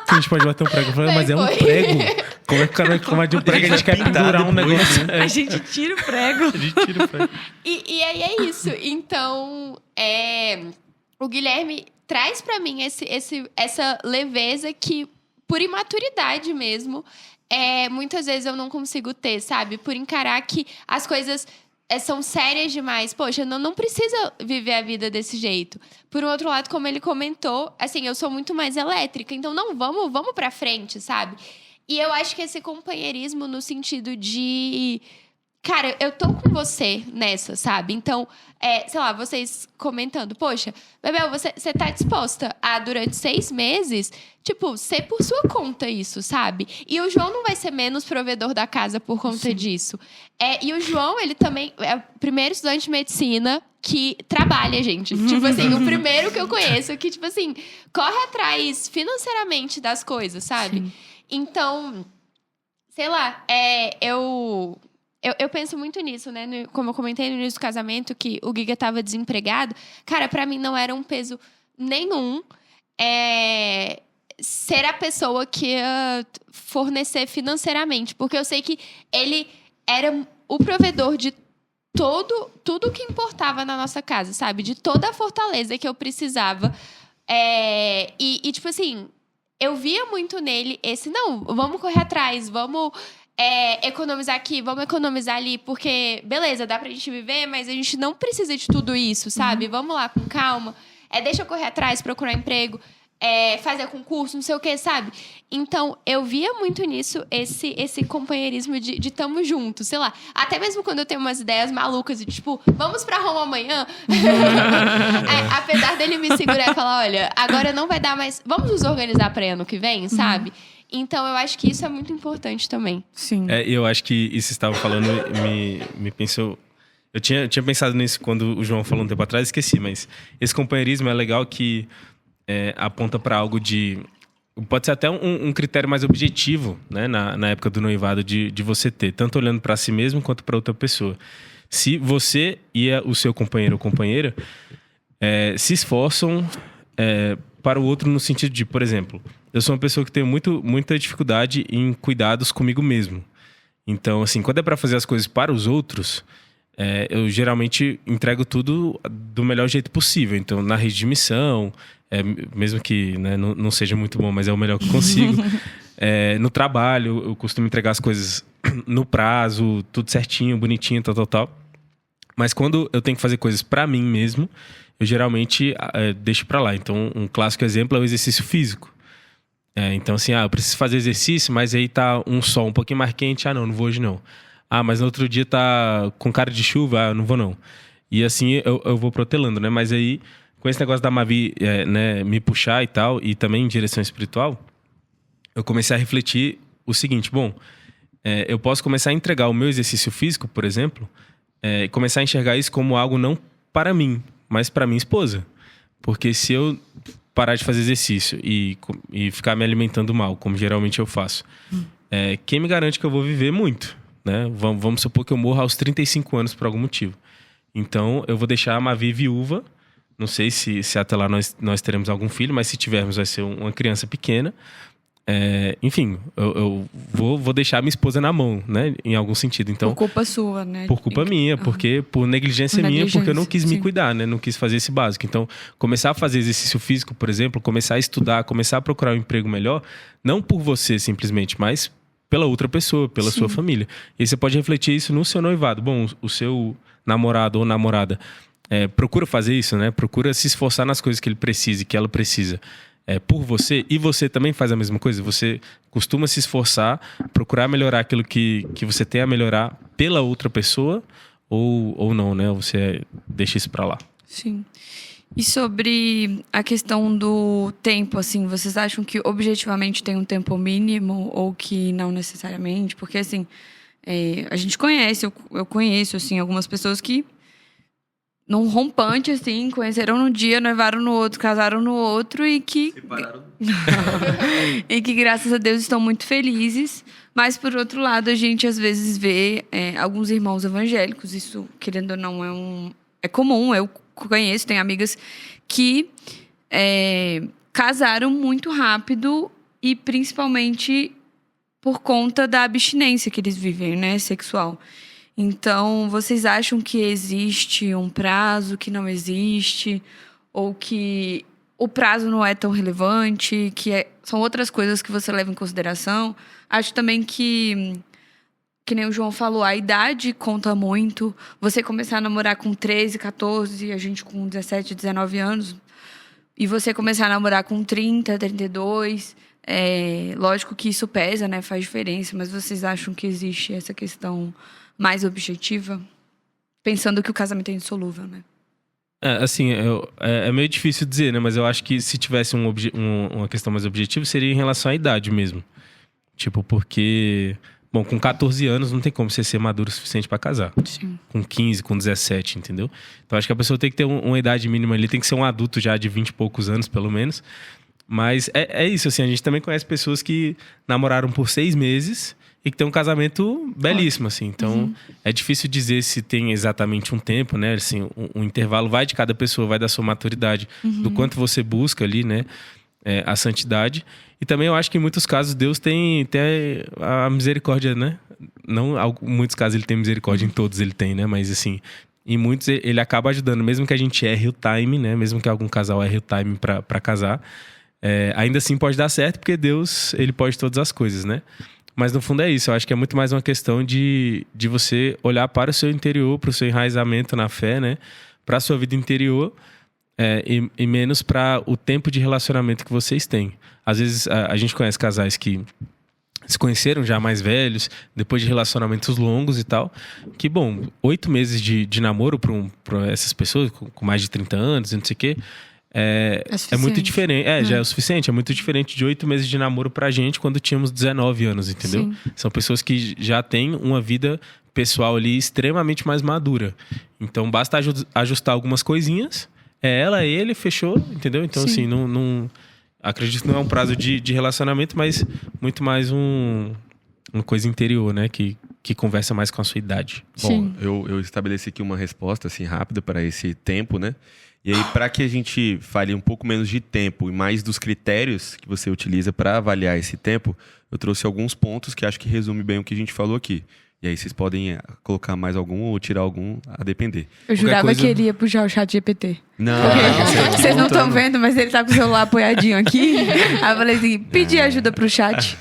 A gente pode bater um prego. Eu falei, mas é um Foi. prego. Como é que o cara vai reclamar de um prego? A gente quer pintar pendurar um depois, negócio. A gente tira o prego. A gente tira o prego. E aí é isso. Então, o Guilherme traz pra mim essa leveza que, por imaturidade mesmo, muitas vezes eu não consigo ter, sabe? Por encarar que as coisas são sérias demais. Poxa, não precisa viver a vida desse jeito. Por um outro lado, como ele comentou, assim, eu sou muito mais elétrica. Então, não, vamos pra frente, sabe? E eu acho que esse companheirismo no sentido de... Cara, eu tô com você nessa, sabe? Então, sei lá, vocês comentando, poxa, Bebel, você tá disposta a, durante 6 meses, tipo, ser por sua conta isso, sabe? E o João não vai ser menos provedor da casa por conta disso. E o João, ele também é o primeiro estudante de medicina que trabalha, gente. Tipo assim, o primeiro que eu conheço que, tipo assim, corre atrás financeiramente das coisas, sabe? Sim. Então, sei lá, Eu penso muito nisso, né? Como eu comentei no início do casamento, que o Giga tava desempregado. Cara, pra mim não era um peso nenhum ser a pessoa que ia fornecer financeiramente. Porque eu sei que ele era o provedor de tudo que importava na nossa casa, sabe? De toda a fortaleza que eu precisava. E tipo assim, eu via muito nele não, vamos correr atrás, vamos... economizar aqui, vamos economizar ali, porque, beleza, dá pra gente viver, mas a gente não precisa de tudo isso, sabe? Vamos lá, com calma. Deixa eu correr atrás, procurar emprego, fazer concurso, não sei o que, sabe? Então, eu via muito nisso esse companheirismo de tamo junto, sei lá. Até mesmo quando eu tenho umas ideias malucas e tipo, vamos pra Roma amanhã. Apesar dele me segurar e falar, olha, agora não vai dar mais... Vamos nos organizar pra ano que vem, sabe? Então, eu acho que isso é muito importante também. Sim. Eu acho que isso que você estava falando me pensou... Eu tinha pensado nisso quando o João falou um tempo atrás, esqueci, mas esse companheirismo é legal que aponta para algo de... Pode ser até um critério mais objetivo, né, na época do noivado, de você ter, tanto olhando para si mesmo quanto para outra pessoa. Se você e o seu companheiro ou companheira se esforçam para o outro no sentido de, por exemplo, eu sou uma pessoa que tem muita dificuldade em cuidados comigo mesmo. Então, assim, quando é para fazer as coisas para os outros, eu geralmente entrego tudo do melhor jeito possível. Então, na rede de missão, mesmo que, né, não seja muito bom, mas é o melhor que eu consigo. No trabalho, eu costumo entregar as coisas no prazo, tudo certinho, bonitinho, tal. Mas quando eu tenho que fazer coisas para mim mesmo, eu geralmente deixo para lá. Então, um clássico exemplo é o exercício físico. Então, assim, eu preciso fazer exercício, mas aí tá um sol um pouquinho mais quente. Não vou hoje não. Mas no outro dia tá com cara de chuva, não vou não. E assim eu vou protelando, né? Mas aí, com esse negócio da Mavi né, me puxar e tal, e também em direção espiritual, eu comecei a refletir o seguinte, eu posso começar a entregar o meu exercício físico, por exemplo, e começar a enxergar isso como algo não para mim, mas para minha esposa. Porque se eu parar de fazer exercício e ficar me alimentando mal, como geralmente eu faço, quem me garante que eu vou viver muito, né? Vamos supor que eu morra aos 35 anos por algum motivo. Então, eu vou deixar a Mavi viúva. Não sei se até lá nós teremos algum filho, mas se tivermos vai ser uma criança pequena. Enfim, eu vou deixar minha esposa na mão, né? Em algum sentido. Então, por culpa sua, né? Por culpa minha, porque por negligência minha, porque eu não quis me sim. cuidar, né? Não quis fazer esse básico. Então, começar a fazer exercício físico, por exemplo, começar a estudar, começar a procurar um emprego melhor, não por você simplesmente, mas pela outra pessoa, pela sua família. E aí você pode refletir isso no seu noivado. O seu namorado ou namorada procura fazer isso, né? Procura se esforçar nas coisas que ele precisa e que ela precisa. Por você, e você também faz a mesma coisa. Você costuma se esforçar, procurar melhorar aquilo que você tem a melhorar pela outra pessoa ou não, né? Você deixa isso pra lá. Sim. E sobre a questão do tempo, assim, vocês acham que objetivamente tem um tempo mínimo ou que não necessariamente? Porque, assim, a gente conhece, eu conheço, assim, algumas pessoas que num rompante, assim, conheceram num dia, noivaram no outro, casaram no outro e que... Separaram. e que, graças a Deus, estão muito felizes. Mas, por outro lado, a gente, às vezes, vê alguns irmãos evangélicos. Isso, querendo ou não, é comum. Eu conheço, tenho amigas que casaram muito rápido e, principalmente, por conta da abstinência que eles vivem, né, sexual. Então, vocês acham que existe um prazo, que não existe? Ou que o prazo não é tão relevante? Que são outras coisas que você leva em consideração? Acho também que que nem o João falou, a idade conta muito. Você começar a namorar com 13, 14, a gente com 17, 19 anos. E você começar a namorar com 30, 32. Lógico que isso pesa, né? Faz diferença. Mas vocês acham que existe essa questão mais objetiva? Pensando que o casamento é insolúvel, né? Assim, é meio difícil dizer, né? Mas eu acho que se tivesse uma questão mais objetiva, seria em relação à idade mesmo. Tipo, porque... Bom, com 14 anos não tem como você ser maduro o suficiente pra casar. Sim. Com 15, com 17, entendeu? Então acho que a pessoa tem que ter uma idade mínima ali, tem que ser um adulto já de 20 e poucos anos, pelo menos. Mas é isso, assim, a gente também conhece pessoas que namoraram por 6 meses e que tem um casamento belíssimo, assim. Então é difícil dizer se tem exatamente um tempo, né? Assim, um intervalo vai de cada pessoa, vai da sua maturidade, do quanto você busca ali, né? A santidade. E também eu acho que em muitos casos Deus tem a misericórdia, né? Não, em muitos casos ele tem misericórdia, em todos ele tem, né? Mas assim, em muitos ele acaba ajudando. Mesmo que a gente erre o time, né? Mesmo que algum casal erre o time pra casar, ainda assim pode dar certo, porque Deus, ele pode todas as coisas, né? Mas no fundo é isso. Eu acho que é muito mais uma questão de você olhar para o seu interior, para o seu enraizamento na fé, né? Para a sua vida interior. E menos para o tempo de relacionamento que vocês têm. Às vezes a gente conhece casais que se conheceram já mais velhos, depois de relacionamentos longos e tal, que, bom, 8 meses de namoro para essas pessoas com mais de 30 anos e não sei o quê, é muito diferente. Já é o suficiente. É muito diferente de 8 meses de namoro pra gente quando tínhamos 19 anos, entendeu? Sim. São pessoas que já têm uma vida pessoal ali extremamente mais madura. Então basta ajustar algumas coisinhas. Ela, ele, fechou, entendeu? Então, Sim. assim, não acredito que não é um prazo de relacionamento, mas muito mais uma coisa interior, né? Que conversa mais com a sua idade. Sim. Bom, eu estabeleci aqui uma resposta, assim, rápida para esse tempo, né? E aí, para que a gente fale um pouco menos de tempo e mais dos critérios que você utiliza para avaliar esse tempo, eu trouxe alguns pontos que acho que resume bem o que a gente falou aqui. E aí vocês podem colocar mais algum ou tirar algum, a depender. Eu jurava que ele ia puxar o chat GPT. Não, Vocês não estão vendo, mas ele tá com o celular apoiadinho aqui. Aí eu falei assim, pedir ajuda pro chat.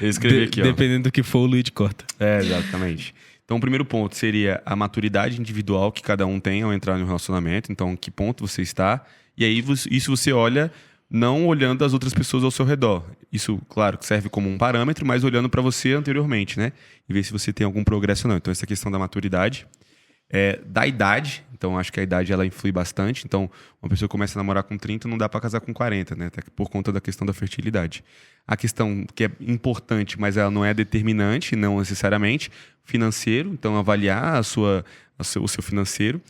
Eu escrevi aqui, ó. Dependendo do que for, o Luigi corta. Exatamente. Então, o primeiro ponto seria a maturidade individual que cada um tem ao entrar no relacionamento. Então, que ponto você está. E aí, isso você olha não olhando as outras pessoas ao seu redor. Isso, claro, serve como um parâmetro, mas olhando para você anteriormente, né? E ver se você tem algum progresso ou não. Então, essa questão da maturidade. Da idade. Então, acho que a idade ela influi bastante. Então, uma pessoa começa a namorar com 30, não dá para casar com 40, né? Até por conta da questão da fertilidade. A questão que é importante, mas ela não é determinante, não necessariamente, financeiro. Então, avaliar o seu financeiro.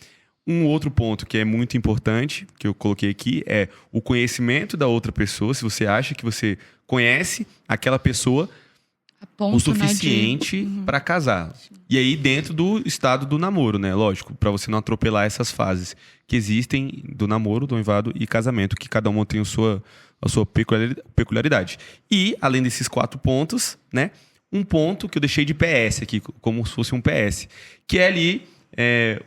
Um outro ponto que é muito importante, que eu coloquei aqui, é o conhecimento da outra pessoa. Se você acha que você conhece aquela pessoa o suficiente para casar. E aí dentro do estado do namoro, né? Lógico, para você não atropelar essas fases que existem do namoro, do noivado e casamento, que cada uma tem a sua peculiaridade. E, além desses 4 pontos, né? Um ponto que eu deixei de PS aqui, como se fosse um PS, que é ali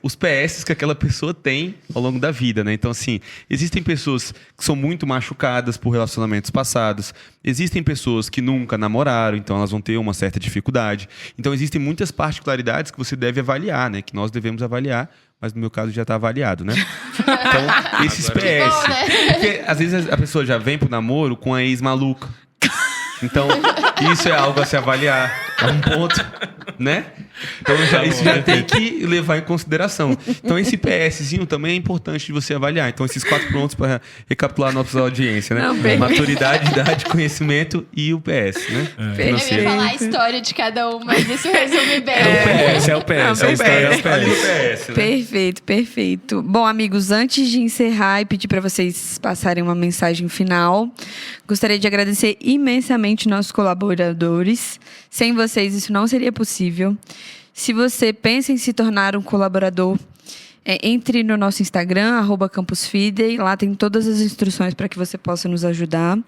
os PS que aquela pessoa tem ao longo da vida, né? Então, assim, existem pessoas que são muito machucadas por relacionamentos passados, existem pessoas que nunca namoraram, então elas vão ter uma certa dificuldade. Então, existem muitas particularidades que você deve avaliar, né? Que nós devemos avaliar, mas no meu caso já está avaliado, né? Então, esses PS. bom, né? Porque, às vezes, a pessoa já vem pro namoro com a ex maluca. Então, isso é algo a se avaliar. É um ponto, né? Então, isso já tem que levar em consideração. Então, esse PSzinho também é importante de você avaliar. Então, esses 4 pontos para recapitular a nossa audiência, né? Não, maturidade, idade, conhecimento e o PS, né? Eu ia falar a história de cada um, mas isso resume bem. É o PS. A história é o PS. Né? Perfeito, perfeito. Bom, amigos, antes de encerrar e pedir para vocês passarem uma mensagem final, gostaria de agradecer imensamente nossos colaboradores. Sem vocês, isso não seria possível. Se você pensa em se tornar um colaborador, entre no nosso Instagram, @campusfidei. Lá tem todas as instruções para que você possa nos ajudar.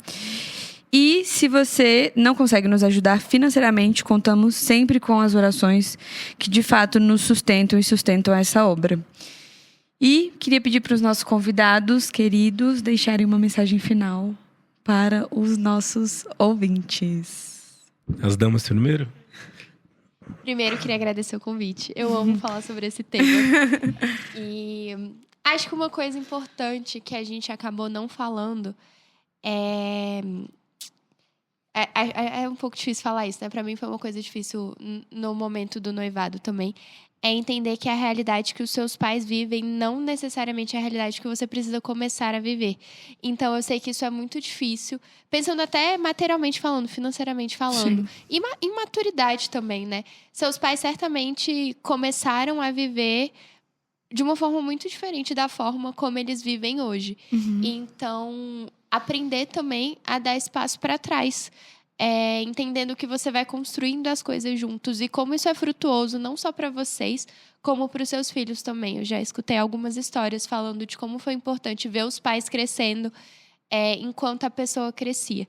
E se você não consegue nos ajudar financeiramente, contamos sempre com as orações que, de fato, nos sustentam e sustentam essa obra. E queria pedir para os nossos convidados queridos deixarem uma mensagem final para os nossos ouvintes. As damas primeiro? Primeiro, queria agradecer o convite. Eu amo falar sobre esse tema. E acho que uma coisa importante que a gente acabou não falando é um pouco difícil falar isso, né? Pra mim foi uma coisa difícil no momento do noivado também. É entender que a realidade que os seus pais vivem não necessariamente é a realidade que você precisa começar a viver. Então, eu sei que isso é muito difícil. Pensando até materialmente falando, financeiramente falando. Sim. E em maturidade também, né? Seus pais certamente começaram a viver de uma forma muito diferente da forma como eles vivem hoje. Então, aprender também a dar espaço para trás. Entendendo que você vai construindo as coisas juntos e como isso é frutuoso não só para vocês, como para os seus filhos também. Eu já escutei algumas histórias falando de como foi importante ver os pais crescendo enquanto a pessoa crescia.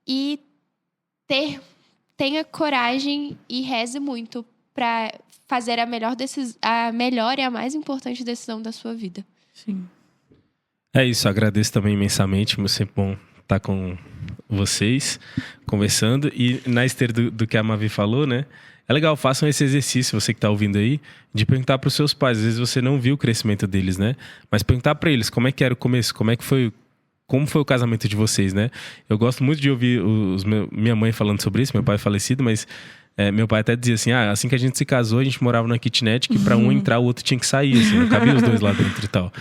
E tenha coragem e reze muito para fazer a melhor e a mais importante decisão da sua vida. Sim. É isso, agradeço também imensamente, é sempre bom estar com vocês, conversando. E na esteira do que a Mavi falou, né? É legal, façam esse exercício, você que está ouvindo aí, de perguntar para os seus pais. Às vezes você não viu o crescimento deles, né? Mas perguntar para eles como é que era o começo, como foi o casamento de vocês, né? Eu gosto muito de ouvir minha mãe falando sobre isso, meu pai é falecido, mas meu pai até dizia assim, assim que a gente se casou, a gente morava numa kitnet que para um entrar, o outro tinha que sair, assim, não cabia os dois lá dentro e tal.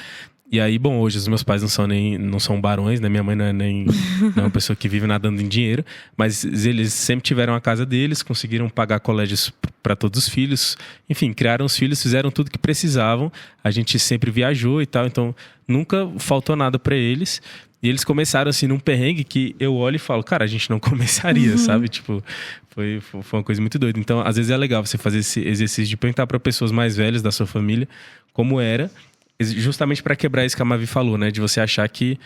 E aí, bom, hoje os meus pais não são barões, né? Minha mãe não é uma pessoa que vive nadando em dinheiro, mas eles sempre tiveram a casa deles, conseguiram pagar colégios para todos os filhos, enfim, criaram os filhos, fizeram tudo que precisavam. A gente sempre viajou e tal, então nunca faltou nada para eles. E eles começaram assim num perrengue que eu olho e falo, cara, a gente não começaria, sabe? Tipo, foi uma coisa muito doida. Então, às vezes é legal você fazer esse exercício de perguntar para pessoas mais velhas da sua família como era. Justamente para quebrar isso que a Mavi falou, né? De você achar que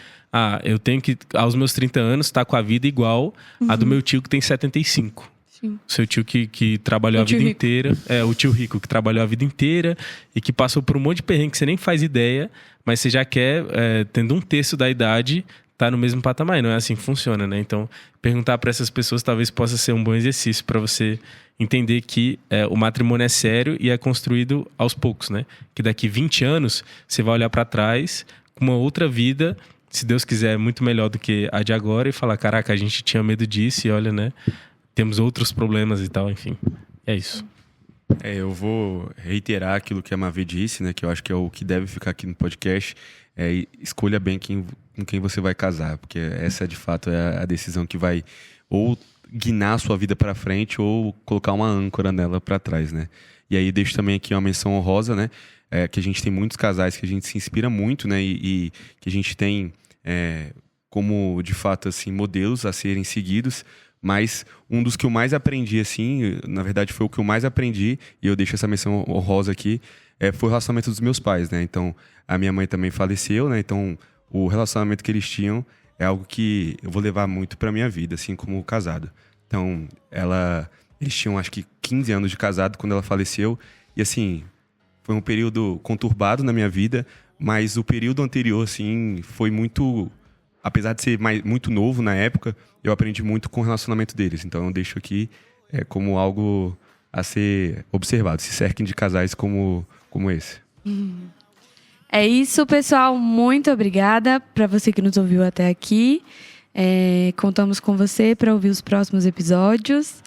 eu tenho que, aos meus 30 anos, estar com a vida igual a do meu tio que tem 75. Sim. Seu tio que trabalhou a vida inteira. O tio rico que trabalhou a vida inteira e que passou por um monte de perrengue que você nem faz ideia, mas você já quer, tendo 1/3 da idade, tá no mesmo patamar. E não é assim que funciona, né? Então, perguntar para essas pessoas talvez possa ser um bom exercício para você entender que o matrimônio é sério e é construído aos poucos, né? Que daqui 20 anos você vai olhar para trás com uma outra vida, se Deus quiser, muito melhor do que a de agora, e falar, caraca, a gente tinha medo disso e olha, né? Temos outros problemas e tal, enfim. É isso. Eu vou reiterar aquilo que a Mavi disse, né? Que eu acho que é o que deve ficar aqui no podcast. Escolha bem com quem você vai casar, porque essa, de fato, é a decisão que vai ou guinar a sua vida para frente ou colocar uma âncora nela para trás, né? E aí deixo também aqui uma menção honrosa, né? Que a gente tem muitos casais que a gente se inspira muito, né? E que a gente tem como, de fato, assim, modelos a serem seguidos. Mas um dos que eu mais aprendi, assim, na verdade foi o que eu mais aprendi, e eu deixo essa menção honrosa aqui, foi o relacionamento dos meus pais, né? Então, a minha mãe também faleceu, né? Então, o relacionamento que eles tinham é algo que eu vou levar muito pra minha vida, assim como casado. Então, eles tinham acho que 15 anos de casado quando ela faleceu. E assim, foi um período conturbado na minha vida, mas o período anterior, assim, foi muito... Apesar de ser muito novo na época, eu aprendi muito com o relacionamento deles. Então, eu deixo aqui como algo a ser observado. Se cerquem de casais como esse. É isso, pessoal. Muito obrigada para você que nos ouviu até aqui. Contamos com você para ouvir os próximos episódios.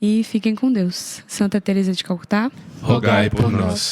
E fiquem com Deus. Santa Teresa de Calcutá, Rogai por nós.